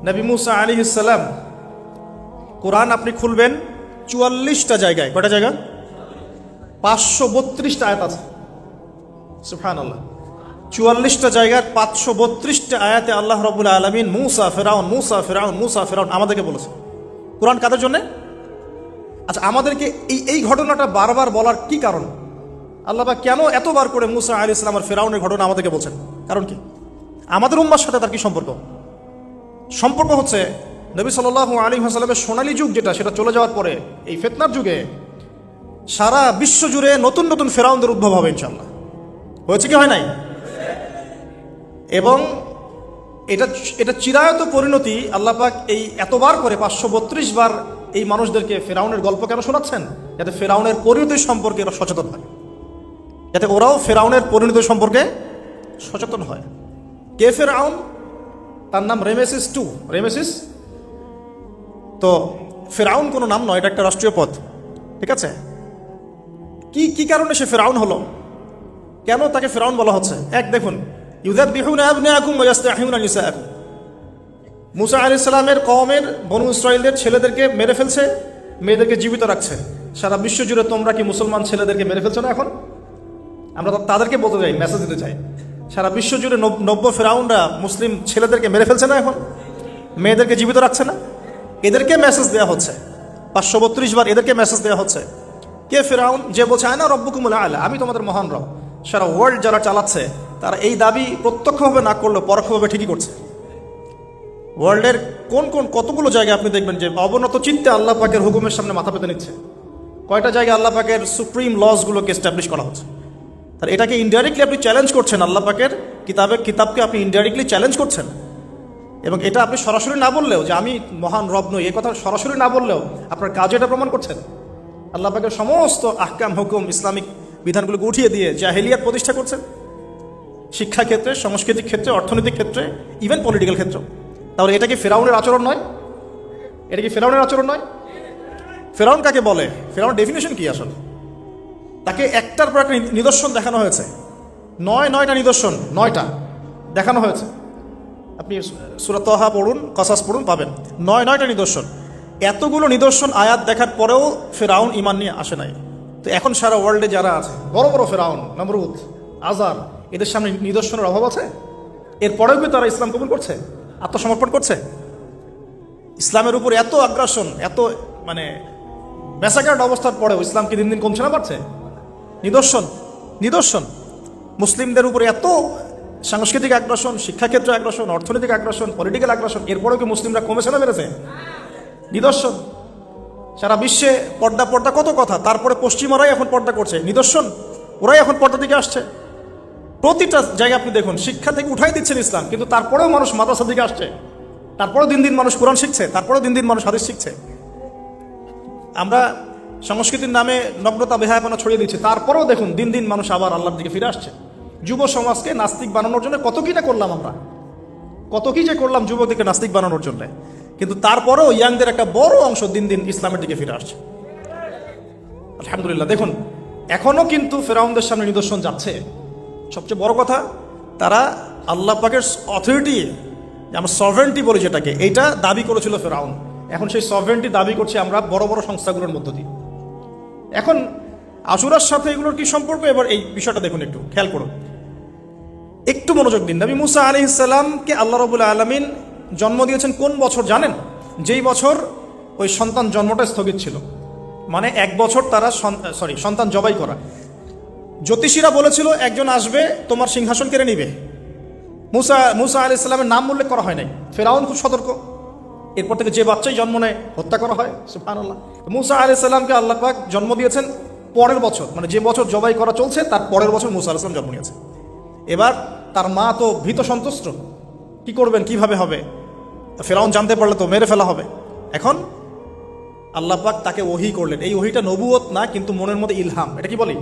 নবী মুসা আলাইহিস সালাম, কোরআন আপনি খুলবেন 44টা জায়গায়, কয়টা জায়গা? 532টা আয়াত আছে। সুবহানাল্লাহ। 44টা জায়গার 532টা আয়াতে আল্লাহ রাব্বুল আলামিন মুসা ফিরাউন মুসা ফিরাউন মুসা ফিরাউন আমাদেরকে বলেছে। কোরআন কাদের জন্য? আচ্ছা, আমাদেরকে এই ঘটনাটা বারবার বলার কি কারণ? আল্লাহ পাক কেন এতবার করে মুসা আলাইহিস সালাম আর ফিরাউনের ঘটনা আমাদেরকে বলছেন? কারণ কি? আমাদের উম্মার সাথে তার কি সম্পর্ক? সম্পর্ক হচ্ছে নবী সাল্লাল্লাহু আলাইহি ওয়াসাল্লামের সোনালী যুগ যেটা, সেটা চলে যাওয়ার পরে এই ফিতনার যুগে সারা বিশ্ব জুড়ে নতুন নতুন ফেরাউনদের উদ্ভব হবে ইনশাআল্লাহ। হয়েছে কি হয় নাই? এবং এটা চিরায়ত পরিণতি। আল্লাহ পাক এই এতবার করে 532 বার এই মানুষদেরকে ফেরাউনের গল্প কেন শোনাচ্ছেন? যাতে ফেরাউনের পরিণতি সম্পর্কে এরা সচেতন হয়, যাতে ওরাও ফেরাউনের পরিণতি সম্পর্কে সচেতন হয়। কে ফেরাউন? তার নাম রেমেসিস টু। রেমেসিস তো ফেরাউন কোনো নাম নয়, এটা একটা রাষ্ট্রীয় পদ, ঠিক আছে? কি কারণে সে ফেরাউন হলো? কেন তাকে ফেরাউন বলা হচ্ছে? এক দেখুন, ইউযাববিহুনা আবনাআকুম ওয়া ইস্তাহইউনা নিসাআকুম। মুসা আলাইহিস সালামের কওমের বনু ইসরাঈলদের ছেলেদেরকে মেরে ফেলছে, মেয়েদেরকে জীবিত রাখছে। সারা বিশ্ব জুড়ে তোমরা কি মুসলমান ছেলেদেরকে মেরে ফেলছো না? এখন আমরা তাদেরকে বলতে যাই, মেসেজ দিতে চাই, সারা বিশ্ব জুড়ে নব্য ফেরাউনরা মুসলিম ছেলেদেরকে মেরে ফেলছে না? এখন মেয়েদেরকে জীবিত রাখছে না? এদেরকে মেসেজ দেওয়া হচ্ছে 532 বার, এদেরকে মেসেজ দেওয়া হচ্ছে। কে ফেরাউন? যে বলছে আনা রব্বুকুমুল আ'লা, আমি তোমাদের মহান রব। সারা ওয়ার্ল্ড যারা চালাচ্ছে তারা এই দাবি প্রত্যক্ষভাবে না করলেও পরোক্ষভাবে ঠিকই করছে। ওয়ার্ল্ডের কতগুলো জায়গায় আপনি দেখবেন যে অবনত চিত্তে আল্লাহ পাকের হুকুমের সামনে মাথা পেতে নিচ্ছে। কয়টা জায়গায় আল্লাহ পাকের সুপ্রিম লসগুলোকে এস্টাবলিশ করা হচ্ছে। তার এটাকে ইনডাইরেক্টলি আপনি চ্যালেঞ্জ করছেন, আল্লাহ পাকের কিতাবকে আপনি ইনডাইরেক্টলি চ্যালেঞ্জ করছেন। এবং এটা আপনি সরাসরি না বললেও, যে আমি মহান রব নই, এ কথা সরাসরি না বললেও আপনার কাজে এটা প্রমাণ করছেন। আল্লাহ পাকের সমস্ত আহকাম হুকুম ইসলামিক বিধানগুলোকে উঠিয়ে দিয়ে জাহেলিয়াত প্রতিষ্ঠা করছেন, শিক্ষা ক্ষেত্রে, সাংস্কৃতিক ক্ষেত্রে, অর্থনৈতিক ক্ষেত্রে, ইভেন পলিটিক্যাল ক্ষেত্র। তাহলে এটা কি ফেরাউনের আচরণ নয়? এটা কি ফেরাউনের আচরণ নয়? ফেরাউন কাকে বলে? ফেরাউন ডেফিনেশন কি আসলে? তাকে একটার পর একটা নিদর্শন দেখানো হয়েছে। 9টা নিদর্শন, 9টা দেখানো হয়েছে। আপনি সূরা তাহা পড়ুন, কসাস পড়ুন, পাবেন 9টা নিদর্শন। এতগুলো নিদর্শন আয়াত দেখার পরেও ফেরাউন ঈমান নিয়ে আসে নাই। তো এখন সারা ওয়ার্ল্ডে যারা আছে, বড় বড় ফেরাউন, নমরুদ, আজার, এদের সামনে নিদর্শনের অভাব আছে? এরপরেও কি তারা ইসলাম কবুল করছে, আত্মসমর্পণ করছে? ইসলামের উপর এত আগ্রাসন, এত ম্যাসাকার্ড অবস্থার পরেও ইসলাম কি দিন দিন কমছে না বাড়ছে? নিদর্শন মুসলিমদের উপরে এত সাংস্কৃতিক আগ্রাসন, শিক্ষাক্ষেত্রে আগ্রাসন, অর্থনৈতিক আগ্রাসন, পলিটিক্যাল আগ্রাসন, এরপরেও কি মুসলিমরা কমেছে না বেড়েছে? নিদর্শন। সারা বিশ্বে পর্দা কত কথা, তারপরে পশ্চিমারাই এখন পর্দা করছে, নিদর্শন। ওরাই এখন পর্দা দিকে আসছে। প্রতিটা জায়গায় আপনি দেখুন, শিক্ষা থেকে উঠাই দিচ্ছেন ইসলাম, কিন্তু তারপরেও মানুষ মাদ্রাসা দিকে আসছে, তারপরেও দিন দিন মানুষ কোরআন শিখছে, তারপরেও দিন দিন মানুষ হাদিস শিখছে। আমরা সংস্কৃতির নামে নগ্নতা বেহায়াপনা ছড়িয়ে দিচ্ছি, তারপরেও দেখুন দিন দিন মানুষ আবার আল্লাহর দিকে ফিরে আসছে। যুব সমাজকে নাস্তিক বানানোর জন্য কত কি না করলাম আমরা, কত কি যে করলাম যুবকদেরকে নাস্তিক বানানোর জন্য, কিন্তু তারপরেও ইয়াংদের একটা বড় অংশ দিন দিন ইসলামের দিকে ফিরে আসছে। আলহামদুলিল্লাহ। দেখুন এখনো কিন্তু ফেরাউনদের সামনে নিদর্শন যাচ্ছে। সবচেয়ে বড় কথা, তারা আল্লাহ পাকের অথরিটি, আমরা সভরেন্টি বলি যেটাকে, এইটা দাবি করেছিল ফেরাউন। এখন সেই সভরেন্টি দাবি করছে আমরা বড় বড় সংস্থাগুলোর মধ্য দিয়ে। এখন আশুরার সাথে এগুলোর কি সম্পর্ক? এবার এই বিষয়টা দেখুন, একটু খেয়াল করুন, একটু মনোযোগ দিন। নবী মুসা আলাইহিস সালামকে আল্লাহ রাব্বুল আলামিন জন্ম দিয়েছেন কোন বছর জানেন? যেই বছর ওই সন্তান জন্মটা স্থগিত ছিল, মানে 1 বছর তারা সন্তান জবাই করা। জ্যোতিষীরা বলেছিল একজন আসবে তোমার সিংহাসন কেড়ে নিবে। মুসা আলাইহিস সালামের নাম উল্লেখ করা হয় নাই। ফেরাউন খুব সতর্ক, এরপর থেকে যে বাচ্চাই জন্ম নেয় হত্যা করা হয়। সুবহানাল্লাহ। মুসা আলাইহিস সালামকে আল্লাহ পাক জন্ম দিয়েছেন পরের বছর, মানে যে বছর জবাই করা চলছে তার পরের বছর মুসা আলাইহিস সালাম জন্ম নিয়েছে। এবার তার মা তো ভীত সন্তুষ্ট, কি করবেন, কিভাবে হবে? ফেরাউন জানতে পারলে তো মেরে ফেলা হবে। এখন আল্লাহ পাক তাকে ওহী করলেন। এই ওহীটা নবুয়ত না, কিন্তু মনের মধ্যে ইলহাম। এটা কি বলি?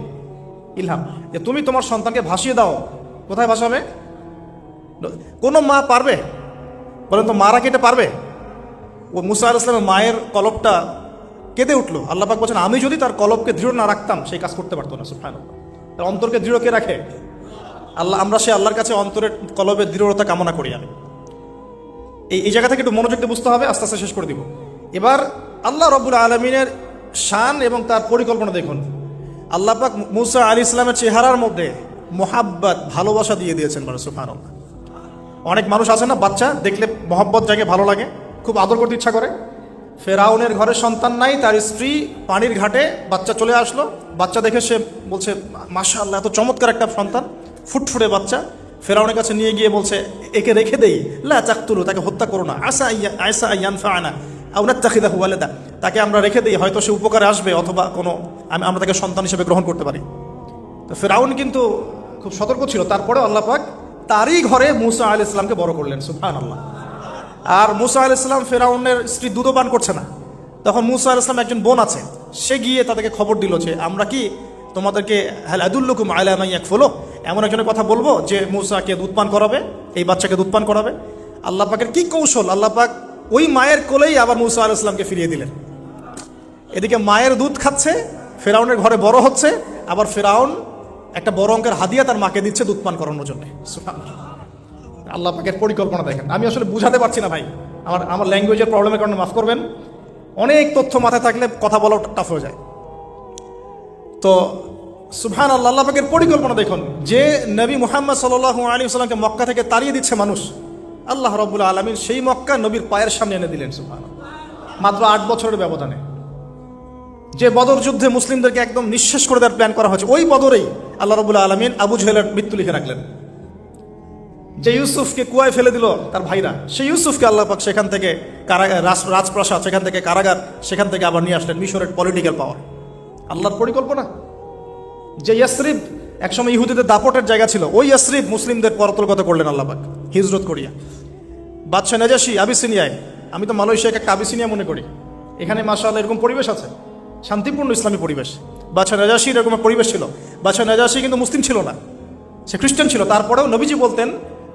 ইলহাম। যে তুমি তোমার সন্তানকে ভাসিয়ে দাও। কোথায় ভাসাবে? কোন মা পারবে বলেন তো? মারা কেটে পারবে? ও মুসা আলাইহিস সালামের মায়ের কলবটা কেঁদে উঠলো। আল্লাহ পাক বলছেন আমি যদি তার কলবকে দৃঢ় না রাখতাম সেই কাজ করতে পারতো না। সুবহানাল্লাহ। তার অন্তরকে দৃঢ় কে রাখে? আল্লাহ। আমরা সে আল্লাহর কাছে অন্তরের কলবের দৃঢ়তা কামনা করি। আমি এই জায়গা থেকে একটু মনোযোগ দিয়ে বুঝতে হবে, আস্তে আস্তে শেষ করে দিব। এবার আল্লাহ রাব্বুল আলামিনের শান এবং তার পরিকল্পনা দেখুন। আল্লাহ পাক মুসা আলাইহিস সালামের চেহারার মধ্যে মোহাব্বত, ভালোবাসা দিয়ে দিয়েছেন। মানে সুবহানাল্লাহ। অনেক মানুষ আছে না, বাচ্চা দেখলে মহব্বত জাগে, ভালো লাগে, খুব আদর করতে ইচ্ছা করে। ফেরাউনের ঘরে সন্তান নাই, তার স্ত্রী পানির ঘাটে, বাচ্চা চলে আসলো, বাচ্চা দেখে সে বলছে মাশাআল্লাহ, এত চমৎকার একটা সন্তান, ফুটফুটে বাচ্চা। ফেরাউনের কাছে নিয়ে গিয়ে বলছে একে রেখে দেই, লা তাকতুলু, তাকে হত্যা করো না, আসা ইয়ানফাআনা আও নাত্তাখিযাহু ওয়ালাদা, তাকে আমরা রেখে দেই, হয়তো সে উপকারে আসবে, অথবা কোনো আমরা তাকে সন্তান হিসেবে গ্রহণ করতে পারি। তো ফেরাউন কিন্তু খুব সতর্ক ছিল, তারপরেও আল্লাহ পাক তারই ঘরে মুসা আলাইহিস সালামকে বড় করলেন। সুবহানাল্লাহ। আর মুসা আলাইহিস সালাম ফেরাউনের স্ত্রী দুধও পান করছে না, তখন মুসা আলাইহিস সালাম একজন বোন আছে, সে গিয়ে তাদেরকে খবর দিল যে আমরা কি তোমাদেরকে হাল আদুল্লুকুম আলা মান ইয়াকফুলু, এমন একজনের কথা বলবো যে মুসাকে দুধ পান করাবে, এই বাচ্চাকে দুধ পান করাবে। আল্লাহ পাকের কি কৌশল, আল্লাহ পাক ওই মায়ের কোলেই আবার মুসা আলাইহিস সালামকে ফিরিয়ে দিলেন। এদিকে মায়ের দুধ খাচ্ছে, ফেরাউনের ঘরে বড় হচ্ছে, আবার ফেরাউন একটা বড় অঙ্কের হাদিয়া তার মাকে দিচ্ছে দুধ পান করানোর জন্য। আল্লাহ পাকের পরিকল্পনা দেখেন। আমি আসলে বুঝাতে পারছি না ভাই, আমার ল্যাঙ্গুয়েজের প্রবলেমের কারণে মাফ করবেন। অনেক তথ্য মাথায় থাকলে কথা বলা টাফ হয়ে যায়। তো সুবহানাল্লাহ, আল্লাহ পাকের পরিকল্পনা দেখুন। যে নবী মুহাম্মদ সাল্লাল্লাহু আলাইহি ওয়াসাল্লামকে মক্কা থেকে তাড়িয়ে দিচ্ছে মানুষ, আল্লাহ রাব্বুল আলামিন সেই মক্কা নবীর পায়ের সামনে এনে দিলেন। সুবহানাল্লাহ। মাত্র 8 বছরের ব্যবধানে। যে বদর যুদ্ধে মুসলিমদেরকে একদম নিঃশেষ করে দেওয়ার প্ল্যান করা হয়েছে, ওই বদরেই আল্লাহ রাব্বুল আলামিন আবু জেহেলের মৃত্যু লিখে রাখলেন। যে ইউসুফকে কুয়ায় ফেলে দিল তার ভাইরা, সেই ইউসুফকে আল্লাহ পাক সেখান থেকে রাজপ্রাসাদ, সেখান থেকে কারাগার, সেখান থেকে আবার নিয়ে আসলেন মিশরের পলিটিক্যাল পাওয়ার। আল্লাহর পরিকল্পনা। যে ইয়াসরিব একসময় ইহুদিদের দাপটের জায়গা ছিল, ওই ইয়াসরিব মুসলিমদের পরতলগত করলেন আল্লাহ পাক হিজরত করিয়া। বাদশাহ নাজাশী আবিসিনিয়ায়, আমি তো মালয়েশিয়াকে একটা আবিসিনিয়া মনে করি, এখানে মাশাআল্লাহ এরকম পরিবেশ আছে, শান্তিপূর্ণ ইসলামী পরিবেশ। বাদশাহ নাজাশীর এরকম পরিবেশ ছিল। বাদশাহ নাজাশী কিন্তু মুসলিম ছিল না, সে খ্রিস্টান ছিল। তারপরেও নবীজি বলতেন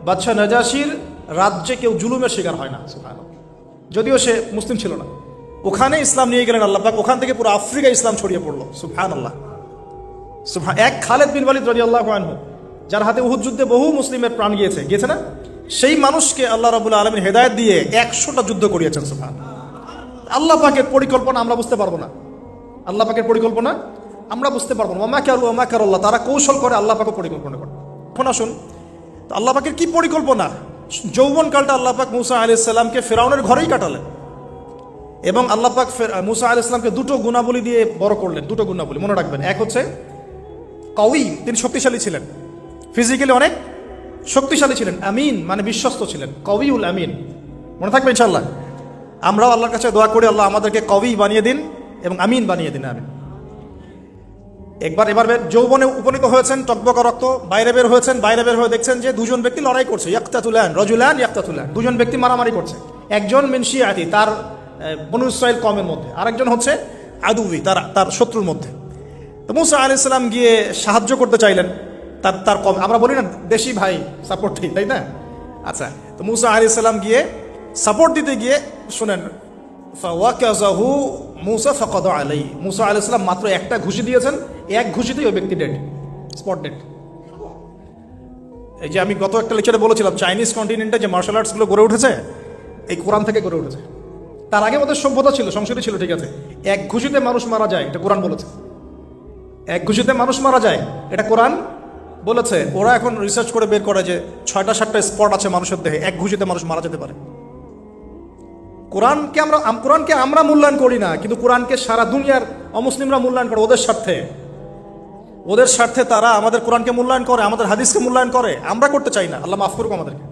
বাদশাহ নাজাশীর রাজ্যে কেউ জুলুমের শিকার হয় না, সুবহানাল্লাহ, যদিও সে মুসলিম ছিল না। ওখানে ইসলাম নিয়ে গেলেন আল্লাহ পাক, ওখান থেকে পুরো আফ্রিকা ইসলাম ছড়িয়ে পড়লো। সুবহানাল্লাহ। এক খালেদ বিন ওয়ালিদ রাদিয়াল্লাহু আনহু, যার হাতে উহুদ যুদ্ধে বহু মুসলিমের প্রাণ গিয়েছে না, সেই মানুষকে আল্লাহ রাব্বুল আলামিন হেদায়েত দিয়ে 100টা যুদ্ধ করিয়েছেন। সুবহানাল্লাহ। আল্লাহ পাকের পরিকল্পনা আমরা বুঝতে পারবো না, আল্লাহ পাকের পরিকল্পনা আমরা বুঝতে পারবো না। ওয়া মাকারুল্লাহ, তারা কৌশল করে, আল্লাহ পাকও পরিকল্পনা করে। এখন আসুন তো আল্লাহ পাকের কি পরিকল্পনা। যৌবনকালটা আল্লাহ পাক মুসা আলাইহিস সালামকে ফেরাউনের ঘরেই কাটালেন, এবং আল্লাহ পাক মুসা আলাইহিস সালামকে দুটো গুণাবলী দিয়ে বড় করলেন। দুটো গুণাবলী মনে রাখবেন। এক হচ্ছে কওয়ী, তিনি শক্তিশালী ছিলেন, ফিজিক্যালি অনেক শক্তিশালী ছিলেন। আমিন মানে বিশ্বস্ত ছিলেন, কওয়ীউল আমিন, মনে থাকবে ইনশাআল্লাহ। আমরাও আল্লাহর কাছে দোয়া করি আল্লাহ আমাদেরকে কওয়ী বানিয়ে দিন এবং আমিন বানিয়ে দিন, আমিন। এবার যৌবনে উপনীত হয়েছেন, টকবকা রক্ত বাইরে বের হয়েছেন, বাইরে বের হয়ে দেখছেন যে দুজন ব্যক্তি লড়াই করছে, ইয়াকতাতুলান রাজুলান ইয়াকতাতুলান, দুজন ব্যক্তি মারামারি করছে। একজন মিন শিয়াতি, তার বনু ইসরাইল কওমের মধ্যে, আরেকজন হচ্ছে আদুবি, তার শত্রুর মধ্যে। তো মুসা আলাইহিস সালাম গিয়ে সাহায্য করতে চাইলেন তার কম, আমরা বলি না দেশি ভাই সাপোর্ট দিই, তাই না? আচ্ছা, তো মুসা আলাইহিস সালাম গিয়ে সাপোর্ট দিতে গিয়ে শুনেন, ফাওয়াকাযাহু মুসা ফাকাদা আলাইহি, মুসা আলাইহিস সালাম মাত্র একটা ঘুষি দিয়েছেন, এক ঘুষিতেই ওই ব্যক্তি ডেড, স্পট ডেড। এই যে আমি গত একটা লেকচারে বলেছিলাম, চাইনিজ কন্টিনেন্টে যে মার্শাল আর্টসগুলো গড়ে উঠেছে এই কোরআন থেকে গড়ে উঠেছে। তার আগে ওদের সভ্যতা ছিল, সংস্কৃতি ছিল, ঠিক আছে। এক ঘুষিতে মানুষ মারা যায়, এটা কোরআন বলেছে। এক ঘুষিতে মানুষ মারা যায়, এটা কোরআন বলেছে। ওরা এখন রিসার্চ করে বের করে যে 6টা-7টা স্পট আছে মানুষের দেহে, এক ঘুষিতে মানুষ মারা যেতে পারে। কোরআনকে আমরা মূল্যায়ন করি না, কিন্তু কোরআনকে সারা দুনিয়ার অমুসলিমরা মূল্যায়ন করে ওদের স্বার্থে তারা আমাদের কোরআনকে মূল্যায়ন করে, আমাদের হাদিসকে মূল্যায়ন করে। আমরা করতে চাই না, আল্লাহ মাফ করুক আমাদেরকে।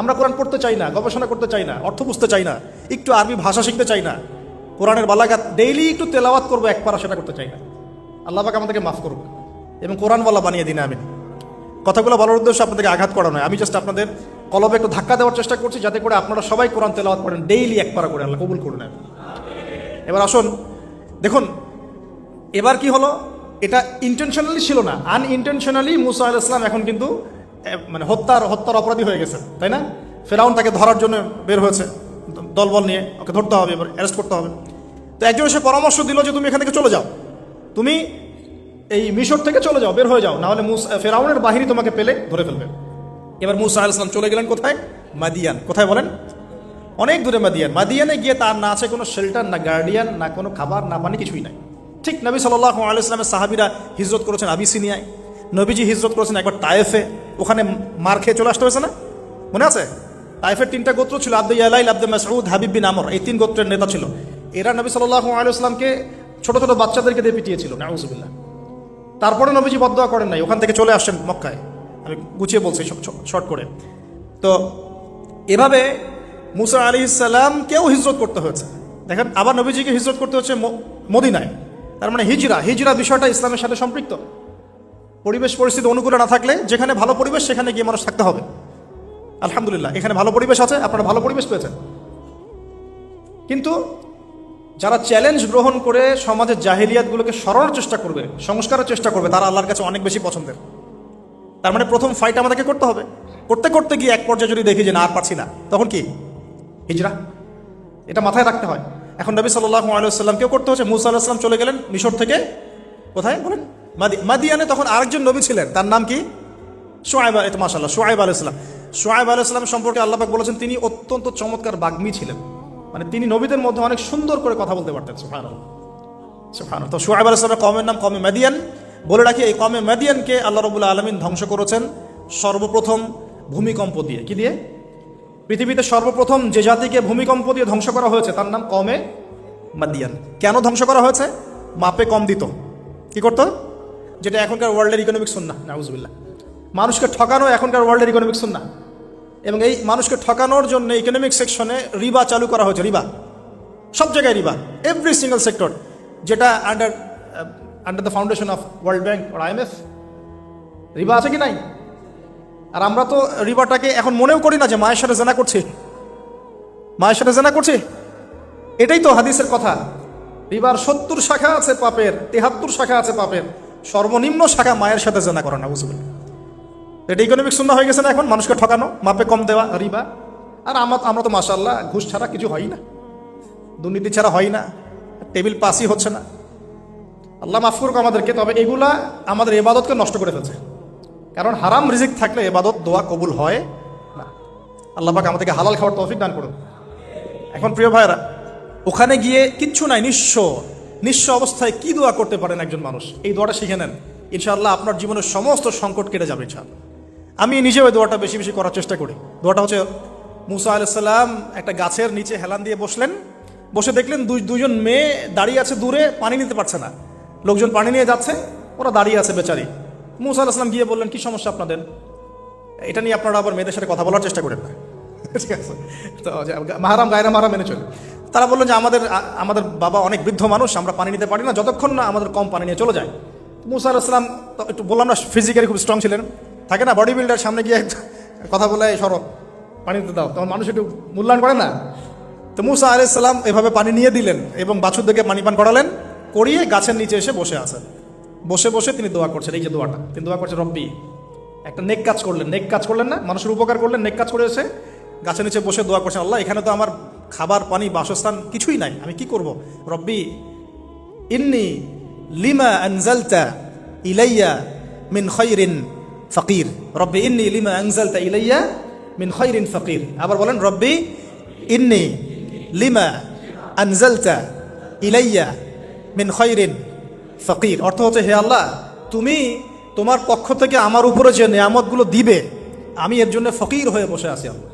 আমরা কোরআন পড়তে চাই না, গবেষণা করতে চাই না, অর্থ বুঝতে চাই না, একটু আরবি ভাষা শিখতে চাই না, কোরআনের বালাগাত ডেইলি একটু তেলাওয়াত করবো একবার, সেটা করতে চাই না। আল্লাহ পাক আমাদেরকে মাফ করুক এবং কোরআনওয়ালা বানিয়ে দিন, আমিন। কথাগুলো বলার উদ্দেশ্য আপনাদেরকে আঘাত করা নয়, আমি জাস্ট আপনাদের কলবে একটু ধাক্কা দেওয়ার চেষ্টা করছি, যাতে করে আপনারা সবাই কোরআন তেলাওয়াত করেন ডেইলি একবার করে, আল্লাহ কবুল করুন। এবার আসুন দেখুন, এবার কি হলো, এটা ইন্টেনশনালি ছিল না, আনইন্টেনশনালি মুসা আলাইহিস সালাম এখন কিন্তু মানে হত্যার অপরাধী হয়ে গেছে, তাই না? ফেরাউন তাকে ধরার জন্য বের হয়েছে দলবল নিয়ে, ওকে ধরতে হবে, এবার অ্যারেস্ট করতে হবে। তো একজন এসে পরামর্শ দিল যে তুমি এখান থেকে চলে যাও, তুমি এই মিশর থেকে চলে যাও, বের হয়ে যাও, নাহলে ফেরাউনের বাহিনী তোমাকে পেলে ধরে ফেলবে। এবার মুসা আলাইহিস সালাম চলে গেলেন কোথায়? মাদিয়ান। কোথায় বলেন? অনেক দূরে মাদিয়ান। মাদিয়ানে গিয়ে তার না আছে কোনো শেল্টার, না গার্ডিয়ান, না কোনো খাবার, না পানি, কিছুই নাই। ঠিক নবী সাল্লাল্লাহু আলাইহি ওয়াসাল্লামের সাহাবীরা হিজরত করেছেন আবিসিনিয়ায়, নবীজি হিজরত করেছেন একবার তায়েফে, ওখানে মার খেয়ে চলে আসতে হয়েছে না, মনে আছে? তায়েফের 3টা গোত্র ছিল, আব্দে ইয়ালাইল, আব্দে মাসউদ, হাবিব বিন আমর, এই 3 গোত্রের নেতা ছিল। এরা নবী সাল্লাল্লাহু আলাইহি ওয়াসাল্লামকে ছোট ছোট বাচ্চাদেরকে দিয়ে পিটিয়েছিল, নাউযুবিল্লাহ। তারপরে নবীজি বদদোয়া করেন নাই, ওখান থেকে চলে আসছেন মক্কায়। আমি গুছিয়ে বলছি শর্ট করে। তো এভাবে মুসা আলাইহিস সালামকেও হিজরত করতে হয়েছে। দেখেন, আবার নবীজিকে হিজরত করতে হচ্ছে মদিনায়। তার মানে হিজরা বিষয়টা ইসলামের সাথে সম্পৃক্ত। পরিবেশ পরিস্থিতি অনুকূলে না থাকলে, যেখানে ভালো পরিবেশ সেখানে গিয়ে মানুষ থাকতে হবে। আলহামদুলিল্লাহ, এখানে ভালো পরিবেশ আছে, আপনারা ভালো পরিবেশ পেয়েছেন। কিন্তু যারা চ্যালেঞ্জ গ্রহণ করে সমাজের জাহিলিয়াতগুলোকে সরানোর চেষ্টা করবে, সংস্কারের চেষ্টা করবে, তারা আল্লাহর কাছে অনেক বেশি পছন্দের। তার মানে প্রথম ফাইট আমাদেরকে করতে হবে। করতে করতে গিয়ে এক পর্যায়ে যদি দেখি যে না, আর পারছি না, তখন কি? হিজরা। এটা মাথায় রাখতে হয়। এখন নবী সাল্লাল্লাহু আলাইহি ওয়াসাল্লামকেও করতে হচ্ছে। মুসা আলাইহিস সালাম চলে গেলেন মিশর থেকে কোথায় বলেন? মাদিয়ানে। তখন আরেকজন নবী ছিলেন, তার নাম কি? শুআয়ব। এটা মাশাআল্লাহ, শুআয়ব আলাইহিস সালাম। শুআয়ব আলাইহিস সালাম সম্পর্কে আল্লাহ পাক বলেছেন তিনি অত্যন্ত চমৎকার বাগ্মী ছিলেন। মানে তিনি নবীদের মধ্যে অনেক সুন্দর করে কথা বলতে পারতেন। সুবহানাল্লাহ, সুবহানাল্লাহ। তো শুআয়ব আলাইহিস সালামের কওমের নাম কওমে মাদিয়ান। বলে রাখি, এই কওমে মাদিয়ানকে আল্লাহ রাব্বুল আলামিন ধ্বংস করেছেন সর্বপ্রথম ভূমিকম্প দিয়ে। কি দিয়ে? পৃথিবীতে সর্বপ্রথম যে জাতিকে ভূমিকম্প দিয়ে ধ্বংস করা হয়েছে তার নাম কওমে মাদিয়ান। কেন ধ্বংস করা হয়েছে? মাপে কম দিত। কি করতো? যেটা এখনকার ওয়ার্ল্ডের ইকোনমিক সুন্নাহ, নাউযুবিল্লাহ। মানুষকে ঠকানো এখনকার ওয়ার্ল্ডের ইকোনমিক সুন্নাহ। এবং এই মানুষকে ঠকানোর জন্য ইকোনমিক সেকশনে রিবা চালু করা হয়েছে। রিবা, সব জায়গায় রিবা, এভরি সিঙ্গেল সেক্টর, যেটা under the foundation of world bank আর IMF। রিবা আছে কি নাই? আর আমরা তো রিবাটাকে এখন মনেও করি না যে মায়ের সাথে জেনা করছি, মায়ের সাথে জেনা করছি। এটাই তো হাদিসের কথা। রিবার 70 শাখা আছে পাপের, 73 শাখা আছে পাপের, সর্বনিম্ন শাখা মায়ের সাথে জেনা করা, নাউযুবিল্লাহ। এটা ইকোনমিক সুন্নাহ হয়ে গেছে না এখন, মানুষকে ঠকানো, মাপে কম দেওয়া, রিবা। আর আমরা তো মাশাআল্লাহ ঘুষ ছাড়া কিছু হয় না, দুর্নীতি ছাড়া হয় না, টেবিল পাসই হচ্ছে না। আল্লাহ মাফ করুক আমাদেরকে। তবে এগুলা আমাদের ইবাদতকে নষ্ট করে ফেলছে। কারণ হারাম রিজিক থাকলে ইবাদত, দোয়া কবুল হয় না। আল্লাহ পাক আমাদেরকে হালাল খাওয়ার তৌফিক দান করুন। এখন প্রিয় ভাইরা, ওখানে গিয়ে কিচ্ছু নাই, নিঃস্ব অবস্থায় কি দোয়া করতে পারেন একজন মানুষ? এই দোয়াটা শিখে নেন, ইনশাআল্লাহ আপনার জীবনের সমস্ত সংকট কেটে যাবে ইনশাআল্লাহ। আমি নিজেও এই দোয়াটা বেশি বেশি করার চেষ্টা করি। দোয়াটা হচ্ছে, মুসা আলাইহিস সালাম একটা গাছের নিচে হেলান দিয়ে বসলেন। বসে দেখলেন দুইজন মেয়ে দাঁড়িয়ে আছে দূরে, পানি নিতে পারছে না। লোকজন পানি নিয়ে যাচ্ছে, ওরা দাঁড়িয়ে আছে বেচারি। মুসা আলাইহিস সালাম গিয়ে বললেন, কি সমস্যা আপনাদের? এটা নিয়ে আপনারা আবার মেয়েদের সাথে কথা বলার চেষ্টা করেন না, ঠিক আছে? তো মাহারাম গায়রা মাহারাম মেনে চলে। তারা বললেন যে আমাদের বাবা অনেক বৃদ্ধ মানুষ, আমরা পানি নিতে পারি না যতক্ষণ না আমাদের কম পানি নিয়ে চলে যায়। মুসা আলাইহিস সালাম একটু বললাম না, ফিজিক্যালি খুব স্ট্রং ছিলেন। থাকে না বডি বিল্ডার, সামনে গিয়ে কথা বলে সরো পানি দিতে দাও, তখন মানুষ একটু মূল্যায়ন করে না। তো মুসা আলাইহিস সালাম এভাবে পানি নিয়ে দিলেন এবং বাছুরদেরকে পানি পান করালেন, করিয়ে গাছের নিচে এসে বসে আছেন। বসে বসে তিনি দোয়া করছেন। এই যে দোয়াটা তিনি দোয়া করছেন, রব্বি, একটা নেক কাজ করলেন না, মানুষের উপকার করলেন, নেক কাজ করে এসে গাছের নিচে বসে দোয়া করছেন, আল্লাহ এখানে তো আমার খাবার পানি বাসস্থান কিছুই নাই, আমি কি করব? রব্বি ইন্নী লিমা আনজালতা ইলাইয়া মিন খায়রিন ফাকির। রব্বি ইন্নী লিমা আনজালতা ইলাইয়া মিন খায়রিন ফাকির। আবার বলেন, রব্বি ইন্নী লিমা আনজালতা ইলাইয়া মিন খায়রিন ফাকির। অর্থ হচ্ছে, হে আল্লাহ, তুমি তোমার পক্ষ থেকে আমার উপরে যে নিয়ামতগুলো দিবে, আমি এর জন্য ফকির হয়ে বসে আছি। আল্লাহ,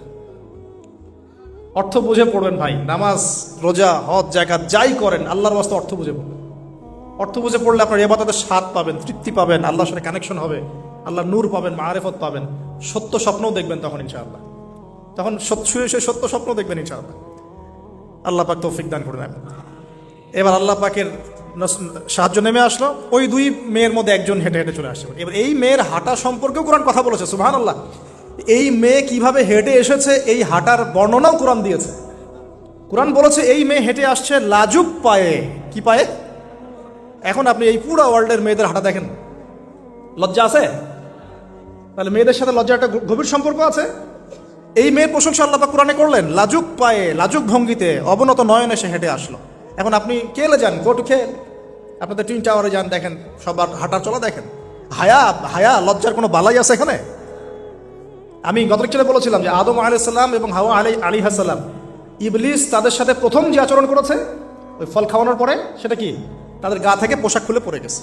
অর্থ বুঝে পড়বেন ভাই। নামাজ, রোজা, হজ, জাকাত যাই করেন আল্লাহর ওয়াস্তে অর্থ বুঝে পড়বেন। অর্থ বুঝে পড়লে আপনার ইবাদতের স্বাদ পাবেন, তৃপ্তি পাবেন, আল্লাহর সাথে কানেকশন হবে, আল্লাহর নূর পাবেন, মাআরিফত পাবেন, সত্য স্বপ্নও দেখবেন তখন ইনশাআল্লাহ। তখন শুয়ে সত্য স্বপ্ন দেখবেন ইনশাআল্লাহ। আল্লাহ পাক তৌফিক দান করে নেবেন। এবার আল্লাহ পাকের সাহায্য নেমে আসলো। ওই 2 মেয়ের মধ্যে একজন হেঁটে হেঁটে চলে আসছে। এবার এই মেয়ের হাঁটা সম্পর্কেও কোরআন কথা বলেছে, সুবহানাল্লাহ। এই মেয়ে কিভাবে হেঁটে এসেছে এই হাঁটার বর্ণনাও কোরআন দিয়েছে। কোরআন বলেছে এই মেয়ে হেঁটে আসছে লাজুক পায়ে। কি পায়ে? এখন আপনি এই পুরো ওয়ার্ল্ডের মেয়েদের হাঁটা দেখেন, লজ্জা আছে? তাহলে মেয়েদের সাথে লজ্জা একটা গভীর সম্পর্ক আছে। এই মেয়ের প্রশংসা আল্লাহ পাক কোরআনে করলেন, লাজুক পায়ে, লাজুক ভঙ্গিতে, অবনত নয়নে সে হেঁটে আসলো। এখন আপনি কেলে যান, গো টু খেল, আপনাদের টুইন টাওয়ারে যান, দেখেন সবার হাঁটার চলা দেখেন। হায়া লজ্জার কোনো বালাই আছে এখানে? আমি গত লেকচারে বলেছিলাম যে আদম আলাইহিস সালাম এবং হাওয়া আলাইহিস সালাম ইবলিস তাদের সাথে প্রথম যে আচরণ করেছে ওই ফল খাওয়ানোর পরে, সেটা কি? তাদের গা থেকে পোশাক খুলে পড়ে গেছে।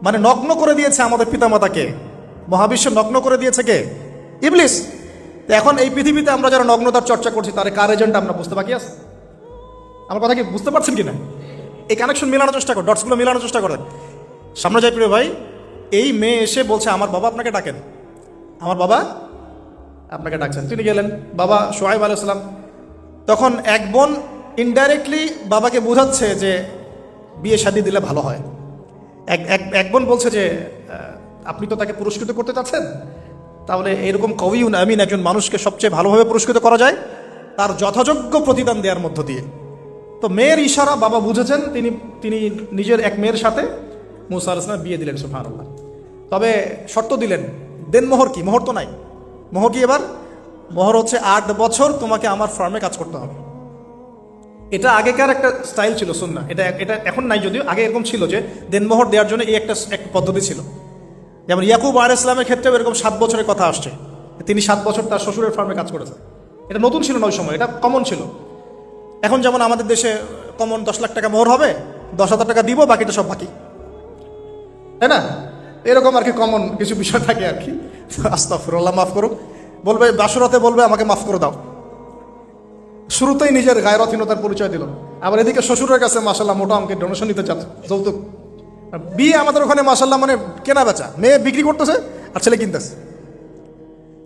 মানে নগ্ন করে দিয়েছে আমাদের পিতামাতাকে, মহাবিশ্ব নগ্ন করে দিয়েছে কে? ইবলিস। তো এখন এই পৃথিবীতে আমরা যারা নগ্নতার চর্চা করছি তার কার এজেন্ট আমরা বুঝতে বাকি আছে? আমার কথা কি বুঝতে পারছেন কিনা? এই কানেকশন মেলানোর চেষ্টা করেন, ডটসগুলো মেলানোর চেষ্টা করেন। সামনে যাই প্রিয় ভাই, এই মেয়ে এসে বলছে আমার বাবা আপনাকে ডাকেন, আমার বাবা আপনাকে ডাকছেন। তিনি গেলেন, বাবা সোহাইব আলাইহিস সালাম। তখন এক বোন ইনডাইরেক্টলি বাবাকে বোঝাচ্ছে যে বিয়ে শাদী দিলে ভালো হয়। এক বোন বলছে যে আপনি তো তাকে পুরস্কৃত করতে চাচ্ছেন, তাহলে এরকম কবিউন আমিন একজন মানুষকে সবচেয়ে ভালোভাবে পুরস্কৃত করা যায় তার যথাযোগ্য প্রতিদান দেওয়ার মধ্য দিয়ে। তো মেয়ের ইশারা বাবা বুঝেছেন, তিনি নিজের এক মেয়ের সাথে মুসা আলাইহিস সালাম বিয়ে দিলেন। সুবহানাল্লাহ। তবে শর্ত দিলেন, দেন মোহর কি? মোহর তো নাই। মোহর কি এবার? মোহর হচ্ছে 8 বছর তোমাকে আমার ফার্মে কাজ করতে হবে। এটা আগেকার একটা স্টাইল ছিল, সুন্নাহ। এটা এখন নাই, যদিও আগে এরকম ছিল যে দেনমোহর দেওয়ার জন্য এই একটা পদ্ধতি ছিল। যেমন ইয়াকুব আলাইহিস সালামের ক্ষেত্রেও এরকম 7 বছরের কথা আসছে, তিনি 7 বছর তার শ্বশুরের ফার্মে কাজ করেছেন। এটা নতুন ছিল না ওই সময়, এটা কমন ছিল। এখন যেমন আমাদের দেশে কমন 10 লাখ টাকা মোহর হবে, 10,000 টাকা দিব, বাকিটা সব বাকি, তাই না? এরকম আর কি কমন কিছু বিষয় থাকে আর কি। আস্তাগফিরুল্লাহ, মাফ করুক। বলবে বাসরাতে, বলবে আমাকে মাফ করে দাও। শুরুতেই নিজের গায়রথহীনতার পরিচয় দিল। আবার এদিকে শ্বশুরের কাছে মাশাল্লাহ মোটা অঙ্কের ডোনেশন নিতে চাচ্ছে, যৌতুক। বিয়ে আমাদের ওখানে মাশাল্লাহ মানে কেনা বেচা, মেয়ে বিক্রি করতেছে আর ছেলে কিনতেছে।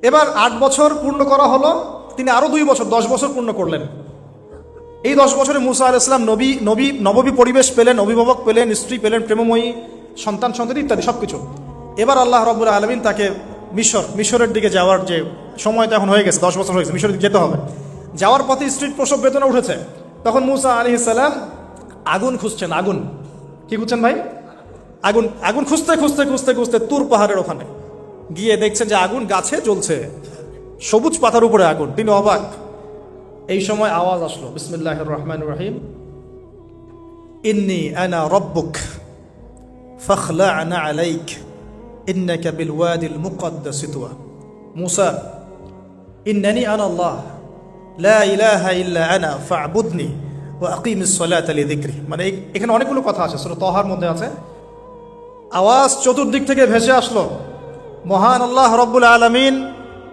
এবার 8 বছর পূর্ণ করা হলো, তিনি আরো 2 বছর 10 বছর পূর্ণ করলেন। এই 10 বছরে মুসা আলাইহিস সালাম নবী পরিবেশ পেলেন, অভিভাবক পেলেন, স্ত্রী পেলেন, প্রেমময়ী সন্তান ইত্যাদি সবকিছু। এবার আল্লাহ রাব্বুল আলামিন তাকে মিশরের দিকে যাওয়ার যে সময় তো এখন হয়ে গেছে, 10 বছর হয়েছে, মিশরের দিকে যেতে হবে। যাওয়ার পথে স্ত্রীর প্রসব বেদনা উঠেছে। তখন মুসা আলাইহিস সালাম আগুন খুঁজছেন। আগুন কি খুঁজছেন ভাই? আগুন খুঁজতে তুর পাহাড়ের ওখানে গিয়ে দেখছেন যে আগুন গাছে জ্বলছে, সবুজ পাতার উপরে আগুন। তিনি অবাক। এই সময় আওয়াজ আসলো, বিসমিল্লাহির রহমানির রহিম, ইন্নী আনা রব্বুক ফাখলা'না আলাইক ইন্নাকা বিল ওয়াদিল মুকদ্দাস তুয়া। মুসা, ইন্নানি আনা আল্লাহ লা ইলাহা ইল্লা আনা ফা'বুদনি ওয়া আকিমিস সালাতা লিযিকরি। মানে এখানে অনেকগুলো কথা আছে, সূরা তাহার মধ্যে আছে। আওয়াজ চতুর্দিক থেকে ভেসে আসলো। মহান আল্লাহ রব্বুল আলামিন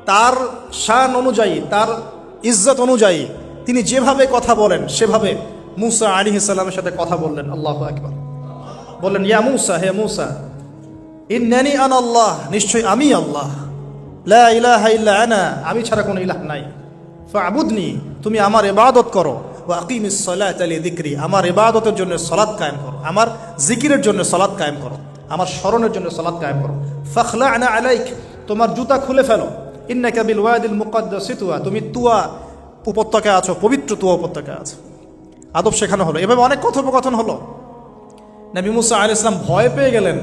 তার শান অনুযায়ী, তার ইজ্জত অনুযায়ী তিনি যেভাবে কথা বলেন সেভাবে মুসা আলাইহিস সালামের সাথে কথা বললেন। আল্লাহু আকবার। বললেন, ইয়া মুসা, হে মুসা, ইন্নানি আনা আল্লাহ, নিশ্চয় আমি আল্লাহ, লা ইলাহা ইল্লা আনা, আমি ছাড়া কোনো ইলাহ নাই, ফা'বুদনি, তুমি আমার ইবাদত করো, ওয়া আকিমিস সালাতা লিযিকরি, আমার ইবাদতের জন্য সালাত কায়েম করো, আমার জিকিরের জন্য সালাত কায়েম করো, আমার স্মরণের জন্য সালাত কায়েম করো। ফাখলা'না আলাইক, তোমার জুতা খুলে ফেলো, ইন্নাকা বিল ওয়াদিল মুকদ্দাস তুয়া, তুমি তুয়া উপত্যকায় আছো, পবিত্র তুয়া উপত্যকায় আছো। আদব শেখানো হলো। এভাবে অনেক কথোপকথন হলো। নবী মুসা আলাইহিস সালাম ভয় পেয়ে গেলেন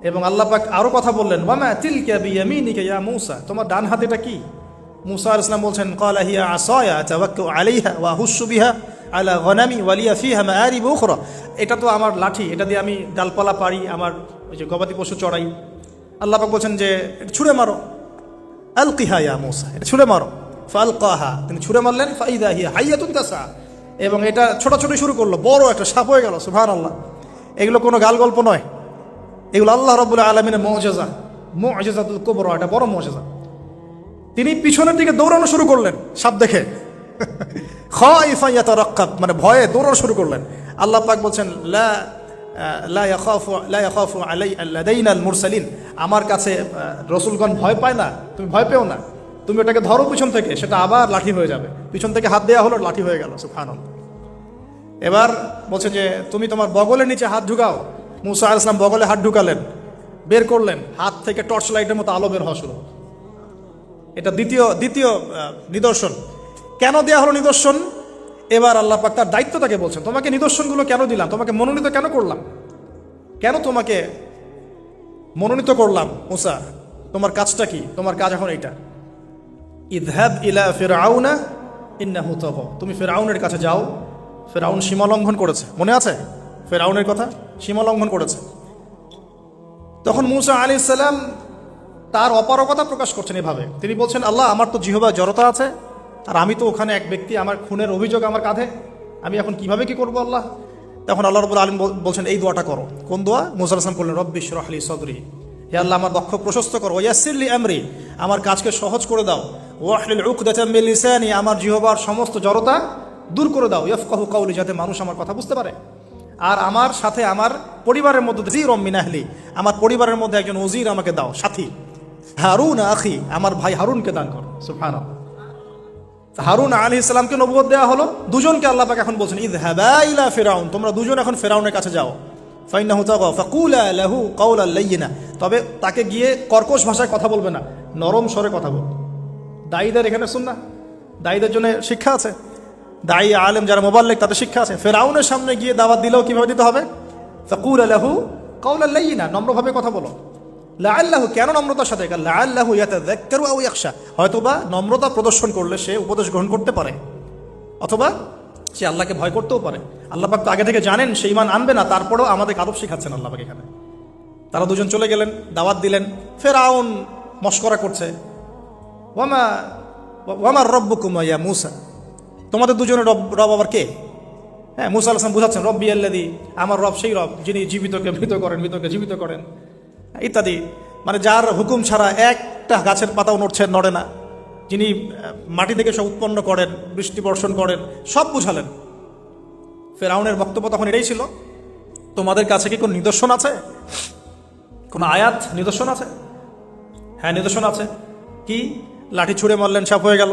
এবং আল্লাহ পাক আরো কথা বললেন, ওয়া মা তিলকা বিয়ামিনিকা ইয়া মুসা, তোমার ডান হাতে এটা কি? মুসা আলাইহিস সালাম বলছেন, ক্বালা হিয়া আসায়া আতাওয়াক্কাউ আলাইহা ওয়া আহুশু বিহা আলা গনামি ওয়া লিয়া ফিহা মাআরিব উখরা, এটা তো আমার লাঠি, এটা দিয়ে আমি ডালপালা পারি, আমার ওই যে গবাদি পশু চড়াই। আল্লাহ পাক বলছেন যে ছুঁড়ে মারো, আলকিহা ইয়া মুসা, এটা ছুঁড়ে মারো। ফালকাহা, তিনি ছুঁড়ে মারলেন, ফাইদা হিয়া হাইয়াতুন তাসা, এবং এটা ছোটাছুটি শুরু করলো, বড় একটা সাপ হয়ে গেল। সুবহানাল্লাহ। এগুলো কোনো গাল গল্প নয়, এগুলো আল্লাহ রাব্বুল আলামিনের মুজিজা, মুজিজাতুল কুবরা, এটা বড় মুজিজা। তিনি পিছনের দিকে দৌড়ানো শুরু করলেন সাপ দেখে, খাইফা ইয়াতারাক্কাব, মানে ভয়ে দৌড়ানো শুরু করলেন। আল্লাহ পাক বলছেন, লা ইয়াখাফু লাদাইনাল মুরসালিন, আমার কাছে রসুলগণ ভয় পায় না, তুমি ভয় পেও না, তুমি ওটাকে ধরো পিছন থেকে, সেটা আবার লাঠি হয়ে যাবে। পিছন থেকে হাত দেওয়া হলো, লাঠি হয়ে গেল। সুবহানাল্লাহ। এবার বলছে যে তুমি তোমার বগলের নিচে হাত ঢুকাও। মুসা আলাইহিস সালাম বগলে হাত ঢুকালেন, বের করলেন, হাত থেকে টর্চ লাইটের মতো আলো বের হওয়া শুরু। এটা দ্বিতীয় নিদর্শন। কেন দেয়া হলো নিদর্শন? এবার আল্লাহ পাক তার দায়িত্ব তাকে বলছেন, তোমাকে নিদর্শনগুলো কেন দিলাম, তোমাকে মনোনীত কেন করলাম, কেন তোমাকে মনোনীত করলাম মুসা, তোমার কাজটা কি? তোমার কাজ এখন এইটা, ইযহাব ইলা ফিরআউনা ইন্নাহু তাগা, তুমি ফিরআউনের কাছে যাও। ফিরআউন সীমা লঙ্ঘন করেছে, মনে আছে ফিরআউনের কথা? সীমা লঙ্ঘন করেছে। তখন মুসা আলাইহিস সালাম তার অপারগতা প্রকাশ করছেন এভাবে। তিনি বলছেন, আল্লাহ, আমার তো জিহ্বা জড়তা আছে, আর আমি তো ওখানে এক ব্যক্তি, আমার খুনের অভিযোগ আমার কাঁধে, আমি এখন কিভাবে কি করবো আল্লাহ? তখন আল্লাহ রাব্বুল আলামিন বলছেন এই দোয়াটা করো। কোন দোয়া? মুসা আলাইহিস সালাম করলেন, রব্বি ইশরাহ লি সাদরি, হে আল্লাহ আমার বক্ষ প্রশস্ত করো, ওয়াসসির লি আমরি, আমার কাজকে সহজ করে দাও, ওয়াহলিল উকদাতাম মিন লিসানি, আমার জিহ্বার সমস্ত জড়তা দূর করে দাও, ইয়াফকাহু কাওলি, যাতে মানুষ আমার কথা বুঝতে পারে। আর আমার সাথে আমার পরিবারের মধ্যে যিরম মিন আহলি, আমার পরিবারের মধ্যে একজন ওজির আমাকে দাও, সাথী। হারুন আখি, আমার ভাই হারুনকে দান করো। সুবহানাল্লাহ। হারুন আলাইহিস সালামকে নবুয়ত দেওয়া হলো, দুজনকে আল্লাহ পাক এখন বলছেন ইযহাবা ইলা ফিরাউন, তোমরা দুজন এখন ফিরাউনের কাছে যাও, ফাইন্নাহু তাগা ফাকুলা লাহু কাওলান লাইয়িনা, তবে তাকে গিয়ে কর্কশ ভাষায় কথা বলবে না, নরম স্বরে কথা বলবে। দায়ীদের এখানে সুন্নাহ, দায়ীদের জন্য শিক্ষা আছে, দায়ী আলেম যারা মুবাল্লিগ তাদের শিক্ষা আছে। ফিরাউনের সামনে গিয়ে দাওয়াত দিলেও কিভাবে দিতে হবে? ফাকুলা লাহু কাওলান লাইয়িনা, নম্রভাবে কথা বলো। লাআল্লাহু, কেন নম্রতার সাথে? লাআল্লাহু ইয়াতাযাক্কারু আও ইয়াখশা, হয়তোবা নম্রতা প্রদর্শন করলে সে উপদেশ গ্রহণ করতে পারে, অথবা সে আল্লাহকে ভয় করতেও পারে। আল্লাহ পাক তো আগে থেকে জানেন সে ঈমান আনবে না, তারপরেও আমাদের আদব শেখাচ্ছেন আল্লাহ পাক এখানে। তারা দুজন চলে গেলেন, দাওয়াত দিলেন। ফিরআউন মশকরা করছে, ওয়ামা রব্বুকুম ইয়া মূসা, তোমাদের দুজনের রব আবার কে? হ্যাঁ, মূসা আলাইহিস সালাম বুঝাচ্ছেন, রব্বি আল্লাযী, আমার রব সেই রব যিনি জীবিতকে মৃত করেন, মৃতকে জীবিত করেন, ইত্যাদি। মানে যার হুকুম ছাড়া একটা গাছের পাতাও নড়ে না, যিনি মাটি থেকে সব উৎপন্ন করেন, বৃষ্টি বর্ষণ করেন, সব বুঝালেন। ফিরআউনের বক্তব্য তখন এটাই ছিল, তোমাদের কাছে কি কোন নিদর্শন আছে, কোন আয়াত নিদর্শন আছে? হ্যাঁ, নিদর্শন আছে। কি? লাঠি ছুঁড়ে মারলেন, সাপ হয়ে গেল।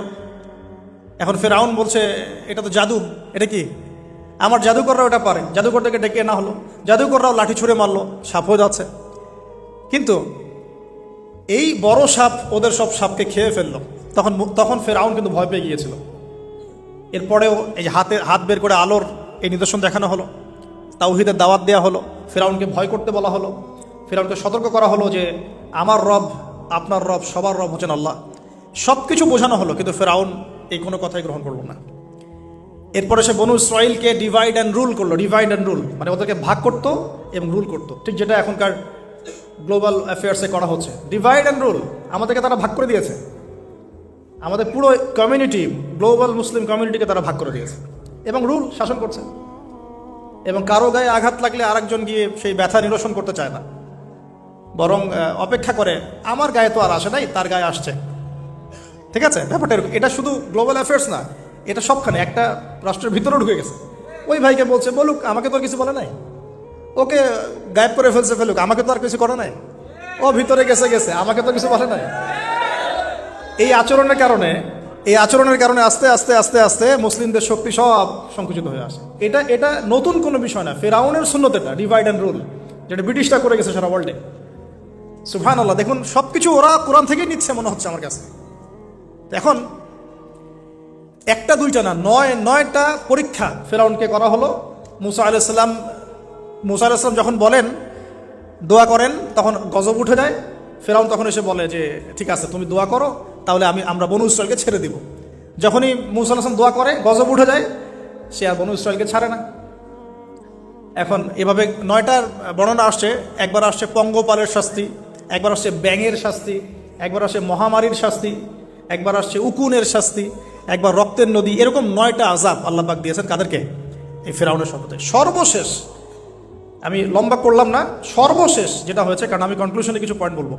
এখন ফিরআউন বলছে এটা তো জাদু, এটা কি? আমার জাদুকররাও এটা পারে, জাদুকরদেরকে ডেকে না হলো, জাদুকররাও লাঠি ছুঁড়ে মারলো, সাপ হয়ে যাচ্ছে। কিন্তু এই বড় সাপ ওদের সব সাপকে খেয়ে ফেললো। তখন ফিরআউন কিন্তু ভয় পেয়ে গিয়েছিল। এরপরেও এই হাত বের করে আলোর এই নিদর্শন দেখানো হলো, তাওহীদের দাওয়াত দেওয়া হলো, ফিরআউনকে ভয় করতে বলা হলো, ফিরআউনকে সতর্ক করা হলো যে আমার রব, আপনার রব, সবার রব হচ্ছেন আল্লাহ। সব কিছু বোঝানো হলো, কিন্তু ফিরআউন এই কোনো কথাই গ্রহণ করলো না। এরপরে সে বনু ইসরাইলকে ডিভাইড অ্যান্ড রুল করলো। ডিভাইড অ্যান্ড রুল মানে ওদেরকে ভাগ করতো এবং রুল করতো, ঠিক যেটা এখনকার গ্লোবাল অ্যাফেয়ার্সে করা হচ্ছে। ডিভাইড অ্যান্ড রুল, আমাদেরকে তারা ভাগ করে দিয়েছে, আমাদের পুরো কমিউনিটি, গ্লোবাল মুসলিম কমিউনিটিকে তারা ভাগ করে দিয়েছে এবং রুল শাসন করছে। এবং কারো গায়ে আঘাত লাগলে আরেকজন গিয়ে সেই ব্যথা নিরসন করতে চায় না, বরং অপেক্ষা করে আমার গায়ে তো আর আসে নাই, তার গায়ে আসছে। ঠিক আছে, ব্যাপারটা এটা শুধু গ্লোবাল অ্যাফেয়ার্স না, এটা সবখানে একটা রাষ্ট্রের ভিতরেও ঢুকে গেছে। ওই ভাইকে বলছে বলুক, আমাকে তো আর কিছু বলে নাই, ওকে গায়েব করে ফেলুক, আমাকে তো আর কিছু করে নাই, ও ভিতরে গেছে, আমাকে তো কিছু বলে নাই। এই আচরণের কারণে আস্তে আস্তে আস্তে আস্তে মুসলিমদের শক্তি সব সংকুচিত হয়ে আসে। এটা নতুন কোনো বিষয় না, ফিরআউনের সুন্নত এটা, ডিভাইড অ্যান্ড রুল, যেটা ব্রিটিশরা করে গেছে সারা ওয়ার্ল্ডে। সুবহানাল্লাহ, দেখুন সবকিছু ওরা কোরআন থেকেই নিচ্ছে মনে হচ্ছে আমার কাছে। এখন একটা দুইটা না, নয়টা পরীক্ষা ফিরআউনকে করা হলো। মুসা আলাইহিস সালাম যখন বলেন, দোয়া করেন, তখন গজব উঠে যায়। ফিরআউন তখন এসে বলে যে ঠিক আছে, তুমি দোয়া করো, তাহলে আমরা বনু ইসরাইলকে ছেড়ে দিব। যখনই মুসা আলাইহিস সালাম দোয়া করে, গজব উঠে যায়, সে আর বনু ইসরাইলকে ছাড়ে না। এখন এভাবে 9টার বর্ণনা আসছে। একবার আসছে পঙ্গপালের শাস্তি, একবার আসছে ব্যাঙের শাস্তি, একবার আসছে মহামারীর শাস্তি, একবার আসছে উকুনের শাস্তি, একবার রক্তের নদী। এরকম 9টা আযাব আল্লাহ পাক দিয়েছেন কাদেরকে? এই ফিরআউনের সম্পদে। সর্বশেষ, আমি লম্বা করলাম না, সর্বশেষ যেটা হয়েছে, কারণ আমি কনক্লুশনে কিছু পয়েন্ট বলবো।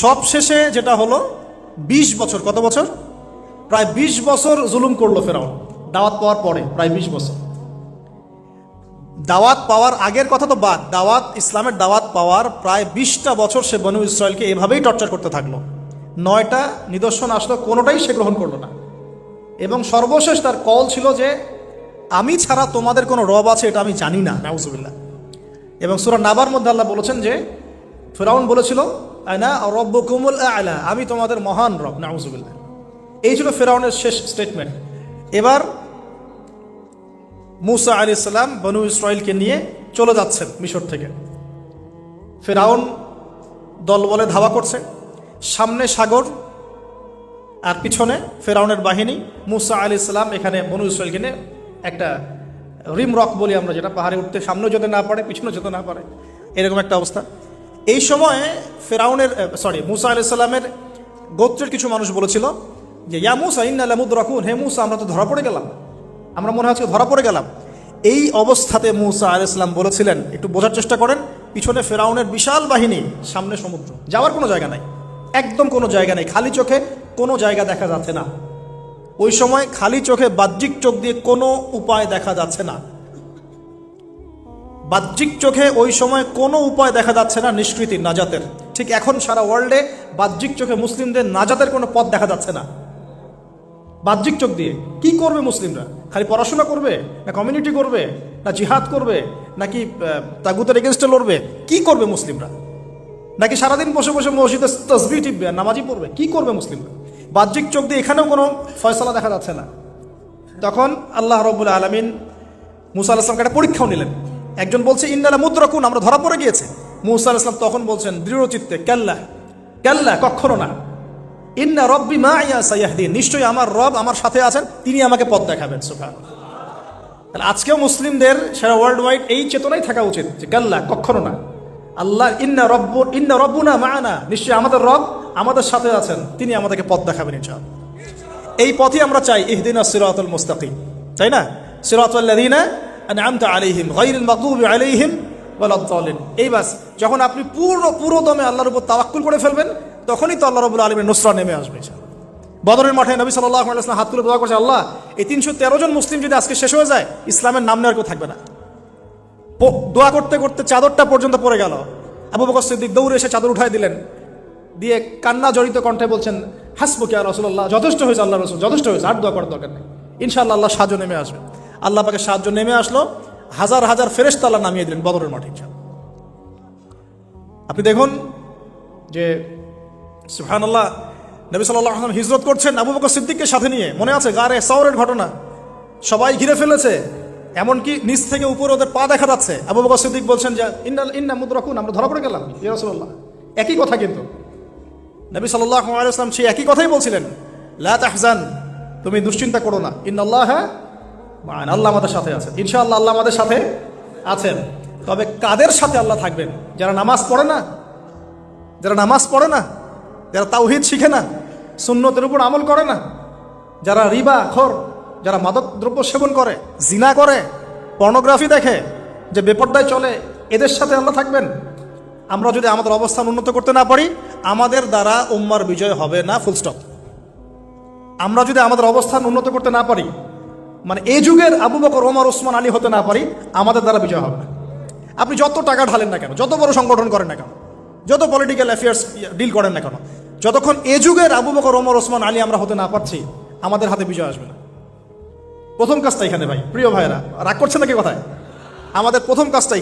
সবশেষে যেটা হলো 20 বছর, কত বছর? প্রায় 20 বছর জুলুম করলো ফিরআউন দাওয়াত পাওয়ার পরে। প্রায় 20 বছর। দাওয়াত পাওয়ার আগের কথা তো বাদ, ইসলামের দাওয়াত পাওয়ার প্রায় 20টা বছর সে বনু ইসরাইলকে এভাবেই টর্চার করতে থাকলো। 9টা নিদর্শন আসলো, কোনোটাই সে গ্রহণ করলো না। এবং সর্বশেষ তার কল ছিল যে আমি ছাড়া তোমাদের কোনো রব আছে এটা আমি জানি না, নাউজুবিল্লাহ। এবং সূরা নাবার মধ্যে আল্লাহ বলেছেন যে ফিরআউন বলেছিল আনা রব্বুকুমুল আ'লা, আমি তোমাদের মহান রব, নাউজুবিল্লাহ। এই ছিল ফিরআউনের শেষ স্টেটমেন্ট। এবার মুসা আলাইহিস সালাম বনু ইসরাইলকে নিয়ে চলে যাচ্ছেন মিশর থেকে। ফিরআউন দলবলে ধাওয়া করছে, সামনে সাগর আর পিছনে ফিরআউনের বাহিনী। মুসা আলাইহিস সালাম এখানে বনু ইসরাইলকে নিয়ে একটা রিম রক বলি আমরা, যেটা পাহাড়ে উঠতে সামনে যেতে না পারে, পিছনে যেতে না পারে, এরকম একটা অবস্থা। এই সময়ে মুসা আলাইহিস সালামের গোত্রের কিছু মানুষ বলেছিল যে ইয়া মূসা ইন্না লামুদরাকুন, হে মূসা আমরা তো ধরা পড়ে গেলাম, আমরা মনে হচ্ছে ধরা পড়ে গেলাম। এই অবস্থাতে মূসা আলাইহিস সালাম বলেছিলেন, একটু বোঝার চেষ্টা করেন, পিছনে ফেরাউনের বিশাল বাহিনী, সামনে সমুদ্র, যাওয়ার কোনো জায়গা নাই, একদম কোনো জায়গা নেই, খালি চোখে কোনো জায়গা দেখা যাচ্ছে না। ওই সময় খালি চোখে বাহ্যিক চোখ দিয়ে কোনো উপায় দেখা যাচ্ছে না, বাহ্যিক চোখে ওই সময় কোনো উপায় দেখা যাচ্ছে না নিষ্কৃতির, নাজাতের। ঠিক এখন সারা ওয়ার্ল্ডে বাহ্যিক চোখে মুসলিমদের নাজাতের কোনো পথ দেখা যাচ্ছে না। বাহ্যিক চোখ দিয়ে কি করবে মুসলিমরা? খালি পড়াশোনা করবে, না কমিউনিটি করবে, না জিহাদ করবে, নাকি তাগুতের এগেনস্টে লড়বে? কি করবে মুসলিমরা? নাকি সারাদিন বসে বসে মসজিদে তাসবিহ টিপবে, নামাজি পড়বে? কি করবে মুসলিমরা? বাহ্যিক চোখ দিয়ে এখানেও কোনো ফয়সালা দেখা যাচ্ছে না। তখন আল্লাহ রাব্বুল আলামিন মূসা আলাইহিস সালামকে একটা পরীক্ষাও নিলেন। একজন বলছে ইন্না লামুদরাকুন, আমরা ধরা পড়ে গিয়েছে। মূসা আলাইহিস সালাম তখন বলছেন দৃঢ় চিত্তে, কাল্লা কাল্লা, কখনো না, ইন্না রব্বি মাইয়া সায়াহদিন, নিশ্চয়ই আমার রব আমার সাথে আছেন, তিনি আমাকে পথ দেখাবেন। সুবহানাল্লাহ। তাহলে আজকেও মুসলিমদের সারা ওয়ার্ল্ড ওয়াইড এই চেতনাই থাকা উচিত যে কাল্লা, কখনো না, আল্লাহ ইন্না রব্বুনা মা'ানা, নিশ্চয়ই আমাদের রব আমাদের সাথে আছেন, তিনি আমাদেরকে পথ দেখাবেন ইনশাআল্লাহ। এই পথই আমরা চাই, ইহদিনাস সিরাতাল মুস্তাকিম, তাই না? সিরাতাল লাযিনা আন'আমতা আলাইহিম গায়রিল মাগদুবি আলাইহিম ওয়ালাদ দাল্লিন। এই বাস, যখন আপনি পুরো দমে আল্লাহর উপর তাওয়াক্কুল করে ফেলবেন, তখনই তো আল্লাহ রাব্বুল আলামিনের নুসরা নেমে আসবে ইনশাআল্লাহ। বদরের মাঠে নবী সাল্লাল্লাহু আলাইহি ওয়াসাল্লাম হাত তুলে দোয়া করেছে, আল্লাহ এই 313 জন মুসলিম যদি আজকে শেষ হয়ে যায়, ইসলামের নাম নেওয়ার কেউ থাকবে না। দোয়া করতে করতে চাদরটা পর্যন্ত পড়ে গেল। আবু বকর সিদ্দিক দৌড়ে এসে চাদর উঠায় দিলেন, দিয়ে কান্না জড়িত কণ্ঠে বলছেন, হাসবুকা ইয়া রাসূলুল্লাহ, যথেষ্ট হয়েছে আল্লাহ রাসূল, যথেষ্ট হয়েছে, আর দোয়া করার দরকার নেই, ইনশাআল্লাহ আল্লাহ সাহায্য নেমে আসবে। আল্লাহ পাকের সাহায্য নেমে আসলো, হাজার হাজার ফেরেশতা আল্লাহ নামিয়ে দিলেন বদরের মাঠে। আপনি দেখুন যে সুবহানাল্লাহ, নবী সাল্লাল্লাহু আলাইহি ওয়াসাল্লাম হিজরত করছেন আবু বকর সিদ্দিককে সাথে নিয়ে, মনে আছে গারে সাওরের ঘটনা, সবাই ঘিরে ফেলেছে, এমনকি নিচ থেকে উপরে ওদের পা দেখা যাচ্ছে। আবু বকর সিদ্দিক বলছেন যে ইন্না মুদরাকুন, আমরা ধরা পড়ে গেলাম ইয়া রাসূলুল্লাহ। একই কথা কিন্তু নবী সাল্লাল্লাহু আলাইহি ওয়াসাল্লাম সেই একই কথাই বলছিলেন, লা তাহজান, তুমি দুশ্চিন্তা করো না, ইন্নাল্লাহা মা'ানা, আল্লাহ আমাদের সাথে আছেন, ইনশাআল্লাহ আল্লাহ আমাদের সাথে আছেন। তবে কাদের সাথে আল্লাহ থাকবেন? যারা নামাজ পড়ে না, যারা নামাজ পড়ে না, যারা তাওহীদ শিখে না, সুন্নতের উপর আমল করে না, যারা রিবা খোর, যারা মাদক দ্রব্য সেবন করে, জিনা করে, পর্নোগ্রাফি দেখে, যে বেপরদায় চলে, এদের সাথে আল্লাহ থাকবেন। আমরা যদি আমাদের অবস্থান উন্নত করতে না পারি, আমাদের দ্বারা উম্মার বিজয় হবে না, ফুল স্টপ। আমরা যদি আমাদের অবস্থান উন্নত করতে না পারি, মানে এই যুগের আবু বকর, ওমর, ওসমান, আলী হতে না পারি, আমাদের দ্বারা বিজয় হবে না। আপনি যত টাকা ঢালেন না কেন, যত বড় সংগঠন করেন না কেন, যত পলিটিক্যাল অ্যাফেয়ার্স ডিল করেন না কেন, যতক্ষণ এ যুগের আবু বকর, ওমর, ওসমান, আলী আমরা হতে না পারছি, আমাদের হাতে বিজয় আসবে না। প্রথম কাজটা এখানে ভাই, প্রিয় ভাইরা, রাগ করছেন নাকি কথায়? আমাদের প্রথম কাজটা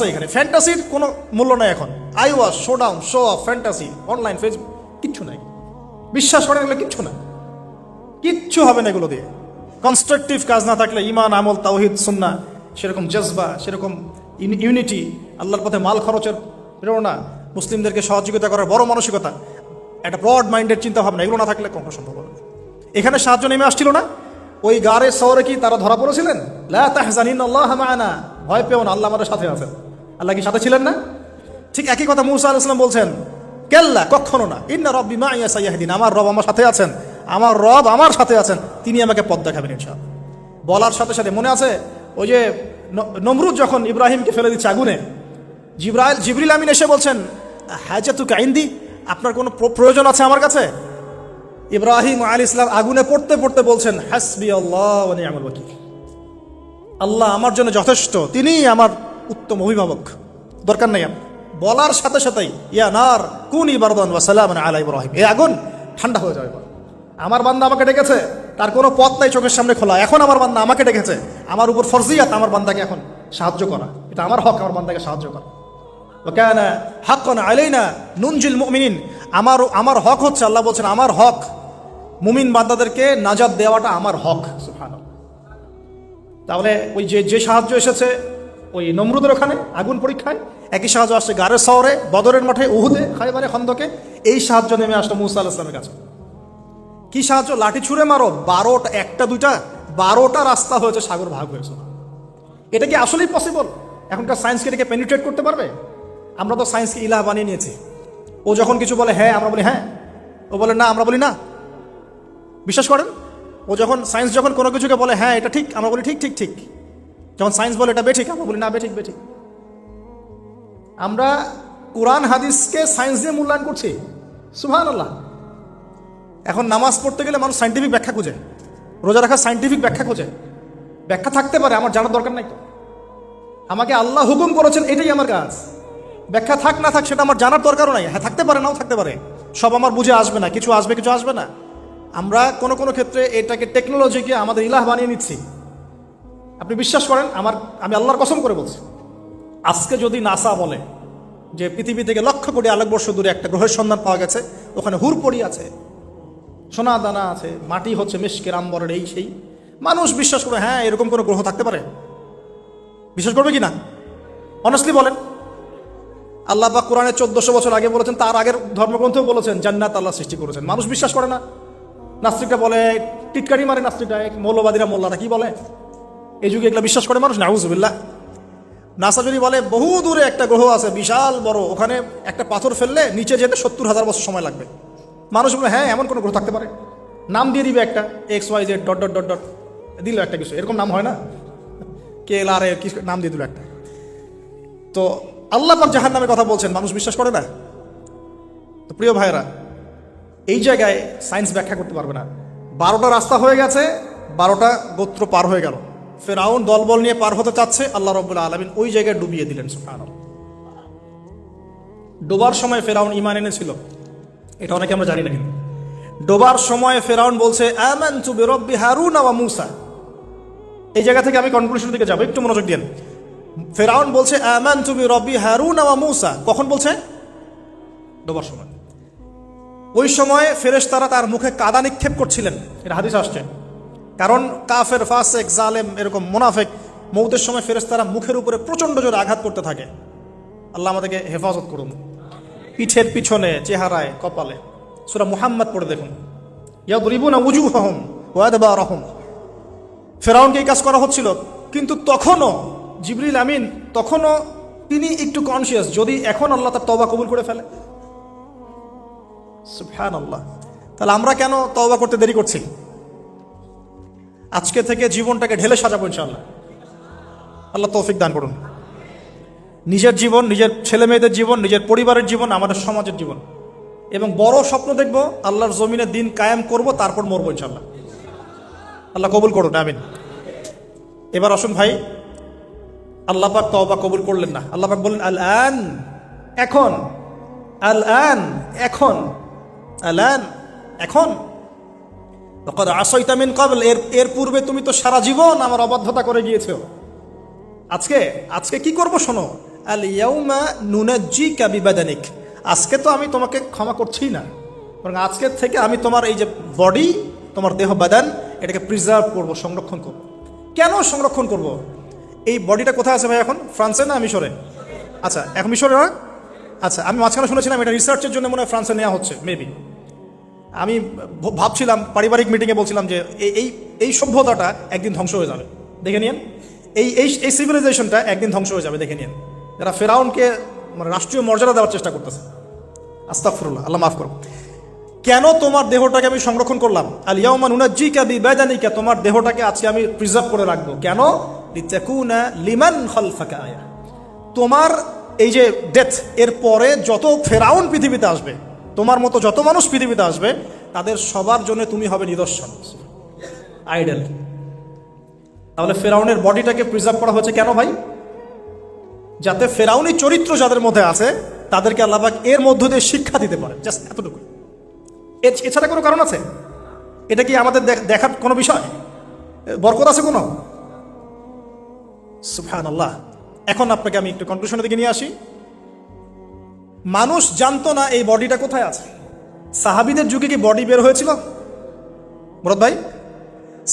এখানে। ফ্যান্টাসির কোনো মূল্য নাই এখন। I wash, show down, show off, fantasy, online, Facebook, কিচ্ছু নাই। বিশ্বাস করেন এগুলো কিচ্ছু হবে না এগুলো দিয়ে। কনস্ট্রাকটিভ কাজ না থাকলে, ইমান, আমল, তাওহীদ, সুন্নাহ, সেরকম জজবা, সেরকম ইউনিটি, আল্লাহর পথে মাল খরচের প্রেরণা, মুসলিমদেরকে সহযোগিতা করার বড় মানসিকতা, একটা ব্রড মাইন্ডের চিন্তা ভাবনা, এগুলো না থাকলে কখনো সম্ভব হবে না। এখানে সাহায্য নেমে আসছিল না? ওই গারে শহরে কি তারা ধরা পড়েছিলেন? লা তাহজান ইন্নাল্লাহা মা'ানা, ভয় পেও না, আল্লাহ আমাদের সাথে আছেন। আল্লাহ কি সাথে ছিলেন না? ঠিক একই কথা মূসা আলাইহিস সালাম বলছেন, কাল্লা, কখনো না, ইন্না রব্বি মা'িয়া সায়াহদিন, আমার রব আমার সাথে আছেন, আমার রব আমার সাথে আছেন, তিনি আমাকে পথ দেখাবেন ইনশাআল্লাহ। বলার সাথে সাথে মনে আছে ওই যে নমরুদ যখন ইব্রাহিমকে ফেলে দিচ্ছে আগুনে, জিবরিল আমিন এসে বলছেন, হাজাতুকা ইনদি, আপনার কোনো প্রয়োজন আছে আমার কাছে? ইব্রাহিম আলাইহিস সালাম আগুনে পড়তে পড়তে বলছেন, হাসবি আল্লাহ ওয়া নি'মাল ওয়াকিল, আল্লাহ আমার জন্য যথেষ্ট, তিনিই আমার উত্তম অভিভাবক, দরকার নেই। বলার সাথে সাথেই ইয়া নার কুনি বারদান ওয়া সালামান আলা ইব্রাহিম, এই আগুন ঠান্ডা হয়ে যাবে। আমার বান্দা আমাকে ডেকেছে, তার কোনো পথ নাই চোখের সামনে খোলা, এখন আমার বান্দা আমাকে ডেকেছে, আমার উপর ফরজিয়াত আমার বান্দাকে এখন সাহায্য করা, এটা আমার হক, আমার বান্দাকে সাহায্য করা। ওয়া কানা হাক্কান আলাইনা নুনজিল মুমিনিন, আমার হক হচ্ছে, আল্লাহ বলছেন আমার হক মুমিন বান্দাদেরকে নাজাত দেওয়াটা আমার হক। সুবহানাল্লাহ। তাহলে ওই যে সাহায্য এসেছে ওই নমরুদের ওখানে আগুন পরীক্ষায়, একই সাহায্য আসছে গারে শহরে, বদরের মাঠে, উহুদে, খায়বারে, খন্দকে, এই সাহায্য নেমে আসলো মূসা আলাইহিস সালামের কাছে। কি সাহায্য? লাঠি ছুঁড়ে মারো, 12টা, একটা দুইটা 12টা রাস্তা হয়েছে, সাগর ভাগ হয়েছে। এটা কি আসলেই পসিবল? এখনকার সায়েন্সকে এটাকে পেনিট্রেট করতে পারবে? আমরা তো সায়েন্সকে ইলাহ বানিয়ে নিয়েছি। ও যখন কিছু বলে হ্যাঁ, আমরা বলি হ্যাঁ, ও বলে না, আমরা বলি না। বিশ্বাস করেন? ও যখন সায়েন্স যখন কোনো কিছুকে বলে হ্যাঁ এটা ঠিক, আমরা বলি ঠিক ঠিক ঠিক। যখন সায়েন্স বলে এটা বেঠিক, আমরা বলি না বেঠিক বেঠিক। আমরা কোরআন হাদিসকে সায়েন্স দিয়ে মূল্যায়ন করছি। সুবহানাল্লাহ। এখন নামাজ পড়তে গেলে মানুষ সাইন্টিফিক ব্যাখ্যা খুঁজে, রোজা রাখা সাইন্টিফিক ব্যাখ্যা খোঁজে। ব্যাখ্যা থাকতে পারে, আমার জানার দরকার নাই তো। আমাকে আল্লাহ হুকুম করেছেন, এটাই আমার কাজ। ব্যাখ্যা থাক না থাক সেটা আমার জানার দরকারও নাই। হ্যাঁ থাকতে পারে, নাও থাকতে পারে, সব আমার বুঝে আসবে না, কিছু আসবে কিছু আসবে না। আমরা কোনো কোনো ক্ষেত্রে এটাকে টেকনোলজিকে আমাদের ইলাহ বানিয়ে নিচ্ছি। আপনি বিশ্বাস করেন, আমি আল্লাহর কসম করে বলছি, আজকে যদি নাসা বলে যে পৃথিবী থেকে লক্ষ কোটি আলোকবর্ষ দূরে একটা গ্রহের সন্ধান পাওয়া গেছে, ওখানে হুরপড়ি আছে, সোনা দানা আছে, মাটি হচ্ছে মিশকের আম্বরের, এই সেই, মানুষ বিশ্বাস করবে হ্যাঁ এরকম কোনো গ্রহ থাকতে পারে? বিশ্বাস করবে কি না? অনেস্টলি বলেন। আল্লাহ পাক কোরআনে 1400 বছর আগে বলেছেন, তার আগের ধর্মগ্রন্থেও বলেছেন জান্নাত আল্লাহ সৃষ্টি করেছেন। মানুষ বিশ্বাস করে না। নাস্তিকরা বলে, টিটকারি মারে নাস্তিকরা, মৌলবাদীরা মোল্লারা কি বলে, এই যুগে এগুলো বিশ্বাস করে মানুষ। নাউজুবিল্লাহ। নাসা যদি বলে বহু দূরে একটা গ্রহ আছে বিশাল বড়, ওখানে একটা পাথর ফেললে নিচে যেতে 70,000 বছর সময় লাগবে, মানুষ বলে হ্যাঁ এমন কোনো গ্রহ থাকতে পারে? নাম দিয়ে দিবে একটা XYZ dot dot dot dot, দিল একটা কিছু, এরকম নাম হয় না, KLR কি নাম দিয়ে দিল একটা। তো আল্লাহ পাক জাহান্নামের কথা বলছেন, মানুষ বিশ্বাস করে না। তো প্রিয় ভাইরা, এই জায়গায় সায়েন্স ব্যাখ্যা করতে পারবে না। 12টা রাস্তা হয়ে গেছে, 12টা গোত্র পার হয়ে গেল। ফেরাউন দলবল নিয়ে পার হতে চাচ্ছে, আল্লাহ রাব্বুল আলামিন ওই জায়গায় ডুবিয়ে দিলেন। সুবহানাল্লাহ। ডোবার সময় ফেরাউন ঈমান এনেছিল, এটা অনেকে আমরা জানি না। কিন্তু ডোবার সময় ফেরাউন বলছে আমানতু বিরাব্বি হারুন ওয়া মূসা। এই জায়গা থেকে আমি কনক্লুশনের দিকে যাব, একটু মনোযোগ দিন। ফেরাউন বলছে আমানতু বিরাব্বি হারুন ওয়া মূসা, কখন বলছে? ডোবার সময়। ওই সময় ফেরেশতারা তার মুখে কাদা নিক্ষেপ করছিলেন, এটা হাদিস আসছে। কারণ কাফের, ফাসেক, জালেম, এরকম মুনাফিক মৌতের সময় ফেরেশতারা মুখের উপরে প্রচন্ড জোরে আঘাত করতে থাকে। আল্লাহ আমাদেরকে হেফাজত করুন। পিঠের পিছনে, চেহারায়, কপালে। সূরা মুহাম্মদ পড়ে দেখুন, ইয়াদরিবুনা উজুহাহুম ওয়া আদবারহুম। ফেরাউনকে এই কাজ করা হচ্ছিল, কিন্তু তখনও জিবরিল আমিন তখনও তিনি একটু কনসিয়াস, যদি এখন আল্লাহ তার তওবা কবুল করে ফেলে। সুবহানাল্লাহ। তাহলে আমরা কেন তওবা করতে দেরি করছি? আজকে থেকে জীবনটাকে ঢেলে সাজাবো ইনশাআল্লাহ। আল্লাহ তৌফিক দান করুন। নিজের জীবন, নিজের ছেলে মেয়েদের জীবন, নিজের পরিবারের জীবন, আমাদের সমাজের জীবন, এবং বড় স্বপ্ন দেখব, আল্লাহর জমিনে দিন কায়েম করব, তারপর মরবো ইনশাআল্লাহ। আল্লাহ কবুল করুন, আমিন। এবার আসুন ভাই, আল্লাহ পাক তওবা কবুল করলেন না। আল্লাহ পাক বললেন আল আন, এখন, আল আন, এখন, আল আন, এখন, লাকাদ আসাইতা মিন ক্বাবল, এর পূর্বে তুমি তো সারা জীবন আমার অবাধ্যতা করে গিয়েছো। আজকে কি করব শোনো, আল ইয়াউমা নুনাজ্জিকা বিবাদানিক, আজকে তো আমি তোমাকে ক্ষমা করছি না, বরং আজকে থেকে আমি তোমার এই যে বডি, তোমার দেহ বাদান, এটাকে প্রিজার্ভ করব, সংরক্ষণ করব। কেন সংরক্ষণ করব? এই বডিটা কোথায় আছে ভাই এখন? ফ্রান্সে না মিশরে? আচ্ছা, এখন মিশরে না? আচ্ছা, আমি মাঝখানে শুনেছিলাম এটা রিসার্চের জন্য মনে হয় ফ্রান্সে নেওয়া হচ্ছে, মেবি। আমি ভাবছিলাম, পারিবারিক মিটিংয়ে বলছিলাম যে এই সভ্যতাটা একদিন ধ্বংস হয়ে যাবে, দেখে নিন। এই সিভিলাইজেশনটা একদিন ধ্বংস হয়ে যাবে, দেখে নিন। যারা ফেরাউনকে মানে রাষ্ট্রীয় মর্যাদা দেওয়ার চেষ্টা করতেছে। আস্তাগফিরুল্লাহ, আল্লাহ মাফ করো। কেন তোমার দেহটাকে আমি সংরক্ষণ করলাম? আল ইয়াউমা নুনাজ্জিকা বিবাদানিকা, তোমার দেহটাকে আজকে আমি প্রিজার্ভ করে রাখবো। কেন? লিতাকুনা লিমান খালফাকা আয়া, তোমার এই যে ডেথ, এর পরে যত ফেরাউন পৃথিবীতে আসবে, তোমার মতো যত মানুষ পৃথিবীতে আসবে, তাদের সবার জন্য তুমি হবে নিদর্শন, আইডল। তাহলে ফেরাউনের বডিটাকে প্রিজার্ভ করা হয়েছে কেন ভাই? যাতে ফেরাউনি চরিত্র যাদের মধ্যে আছে তাদেরকে আল্লাহ পাক এর মধ্য দিয়ে শিক্ষা দিতে পারে, জাস্ট এতটুকু। এছাড়া কোনো কারণ আছে? এটা কি আমাদের দেখার কোনো বিষয়? বরকত আছে কোনো? সুবহানাল্লাহ। এখন আপনাকে আমি একটু কনক্লুশনের দিকে নিয়ে আসি। মানুষ জানতো না এই বডিটা কোথায় আছে। সাহাবীদের যুগে কি বডি বের হয়েছিল? মুরাদ ভাই,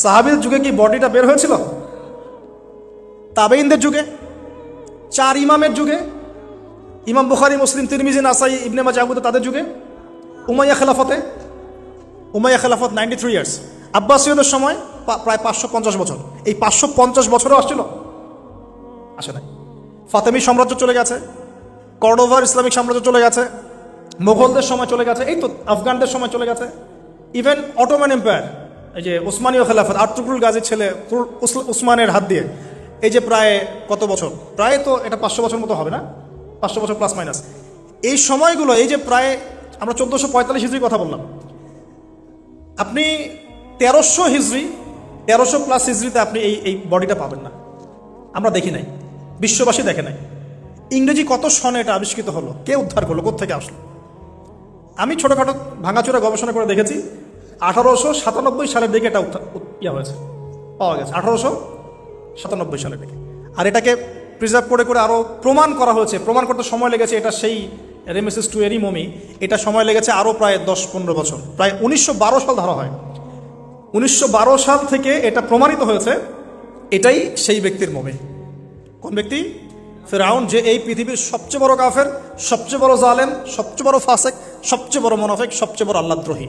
সাহাবীদের যুগে কি বডিটা বের হয়েছিল? তাবেঈনদের যুগে, 4 ইমামের যুগে, ইমাম বুখারী, মুসলিম, তিরমিজি, নাসাই, ইবনে মাজাহ, আবু দাউদ, তাদের যুগে, উমাইয়া খেলাফতে, উমাইয়া খেলাফত 93 ইয়ার্স, আব্বাসীয়দের সময় প্রায় 550 বছর। এই 550 বছরও আসছিল? আসে নাই। ফাতেমি সাম্রাজ্য চলে গেছে, কর্ডোভার ইসলামিক সাম্রাজ্য চলে গেছে, মোগলদের সময় চলে গেছে, এই তো আফগানদের সময় চলে গেছে, ইভেন অটোমান এম্পায়ার, এই যে ওসমানীয় খেলাফত, আর্তুগরুল গাজীর ছেলে উসমানের হাত দিয়ে, এই যে প্রায় কত বছর, প্রায় তো এটা 500 বছর মতো হবে না, 500 বছর প্লাস মাইনাস, এই সময়গুলো, এই যে প্রায় আমরা 1445 হিজড়ির কথা বললাম, আপনি 1300 হিজড়ি, 1300 প্লাস হিজড়িতে আপনি এই বডিটা পাবেন না, আমরা দেখি নাই, বিশ্ববাসী দেখে নাই। ইংরেজি কত সনে এটা আবিষ্কৃত হলো, কে উদ্ধার করলো, কোত্থেকে আসলো? আমি ছোটোখাটো ভাঙাচোরা গবেষণা করে দেখেছি 1897 সালের দিকে এটা ইয়া হয়েছে, পাওয়া গেছে 1897 সালের দিকে। আর এটাকে প্রিজার্ভ করে করে আরও প্রমাণ করা হয়েছে, প্রমাণ করতে সময় লেগেছে, এটা সেই রেমেসিস টু এরই মমি, এটা সময় লেগেছে আরও প্রায় 10-15 বছর, প্রায় 1912 সাল ধরা হয়। 1912 সাল থেকে এটা প্রমাণিত হয়েছে এটাই সেই ব্যক্তির মমি। কোন ব্যক্তি? ফিরআউন, যে এই পৃথিবীর সবচেয়ে বড় কাফের, সবচেয়ে বড় জালেম, সবচেয়ে বড় ফাসেক, সবচেয়ে বড় মুনাফিক, সবচেয়ে বড় আল্লাহদ্রোহী।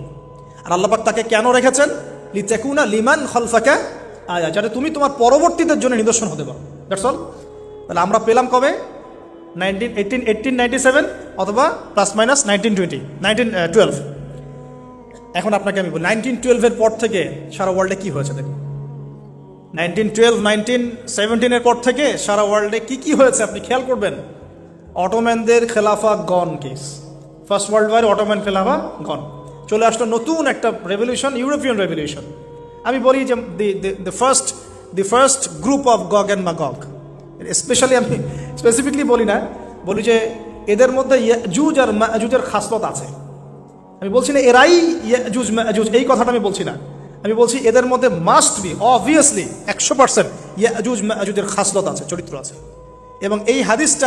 আর আল্লাহ পাক তাকে কেন রেখেছেন? লিতাকুনা লিমান খালফাকা আয়া, যাতে তুমি তোমার পরবর্তীদের জন্য নিদর্শন হতে পারো। That's all. তাহলে আমরা পেলাম কবে? 1897 অথবা প্লাস মাইনাস 1912। এখন আপনাকে আমি বলি 1912-এর পর থেকে সারা ওয়ার্ল্ডে কি হয়েছে দেখুন। 1912, 1917-এর পর থেকে সারা ওয়ার্ল্ডে কি হয়েছে আপনি খেয়াল করবেন। অটোম্যানদের খেলাফা gone case, first world war Ottoman খেলাফা গন, চলে আসলো নতুন একটা রেভলিউশন, ইউরোপিয়ান রেভলিউশন। আমি বলি যে the first group of গগ and ম্যাগগ, specially আমি স্পেসিফিকলি বলি না, বলি যে এদের মধ্যে ইয়াজুজ আর মাজুজের খাসলত আছে। আমি বলছি না এরাই ইয়াজুজ মাজুজ, এই কথাটা আমি বলছি না। আমি বলছি এদের মধ্যে মাস্ট বি, অবভিয়াসলি 100% ইয়াজুজ মাজুজের খাসলত আছে, চরিত্র আছে। এবং এই হাদিসটা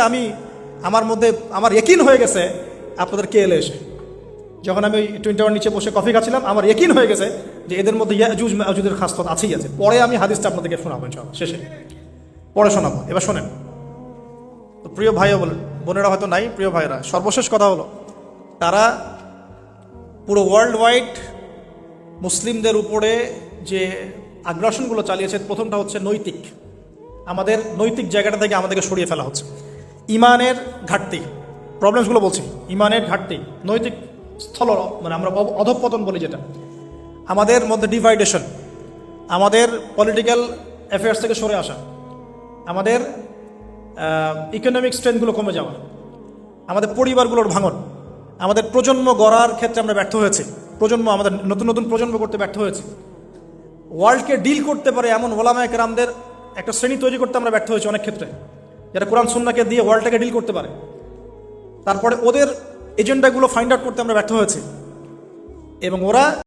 আমার মধ্যে আমার ইয়াকিন হয়ে গেছে আপনাদের কে এলে এসে, যখন আমি টুইন টাওয়ার নিচে বসে কফি খাচ্ছিলাম, আমার ইয়াকিন হয়ে গেছে যে এদের মধ্যে ইয়াজুজ মাজুজের খাসলত আছেই আছে। পরে আমি হাদিসটা আপনাদেরকে শোনাবো ইনশাআল্লাহ, শেষে পরে শোনাবো। এবার শোনেন তো প্রিয় ভাইও বলেন, বোনেরা হয়তো নাই, প্রিয় ভাইরা, সর্বশেষ কথা হলো, তারা পুরো ওয়ার্ল্ড ওয়াইড মুসলিমদের উপরে যে আগ্রাসনগুলো চালিয়েছে, প্রথমটা হচ্ছে নৈতিক, আমাদের নৈতিক জায়গাটা থেকে আমাদেরকে সরিয়ে ফেলা হচ্ছে। ইমানের ঘাটতি, প্রবলেমসগুলো বলছি, ইমানের ঘাটতি, নৈতিক স্থল, মানে আমরা অধঃপতন বলি যেটা, আমাদের মধ্যে ডিভাইডেশন, আমাদের পলিটিক্যাল অ্যাফেয়ার্স থেকে সরে আসা, আমাদের ইকোনমিক স্ট্রেংথগুলো কমে যাওয়া, আমাদের পরিবারগুলোর ভাঙন, আমাদের প্রজন্ম গড়ার ক্ষেত্রে আমরা ব্যর্থ হয়েছি, আমাদের নতুন নতুন প্রজন্ম করতে ব্যর্থ হয়েছি, ওয়ার্ল্ডকে ডিল করতে পারে এমন ওলামায়ে কেরামদের একটা শ্রেণী তৈরি করতে আমরা ব্যর্থ হয়েছি অনেক ক্ষেত্রে, যারা কোরআন সুন্নাহকে দিয়ে ওয়ার্ল্ডটাকে ডিল করতে পারে। তারপরে ওদের এজেন্ডাগুলো ফাইন্ড আউট করতে আমরা ব্যর্থ হয়েছি, এবং ওরা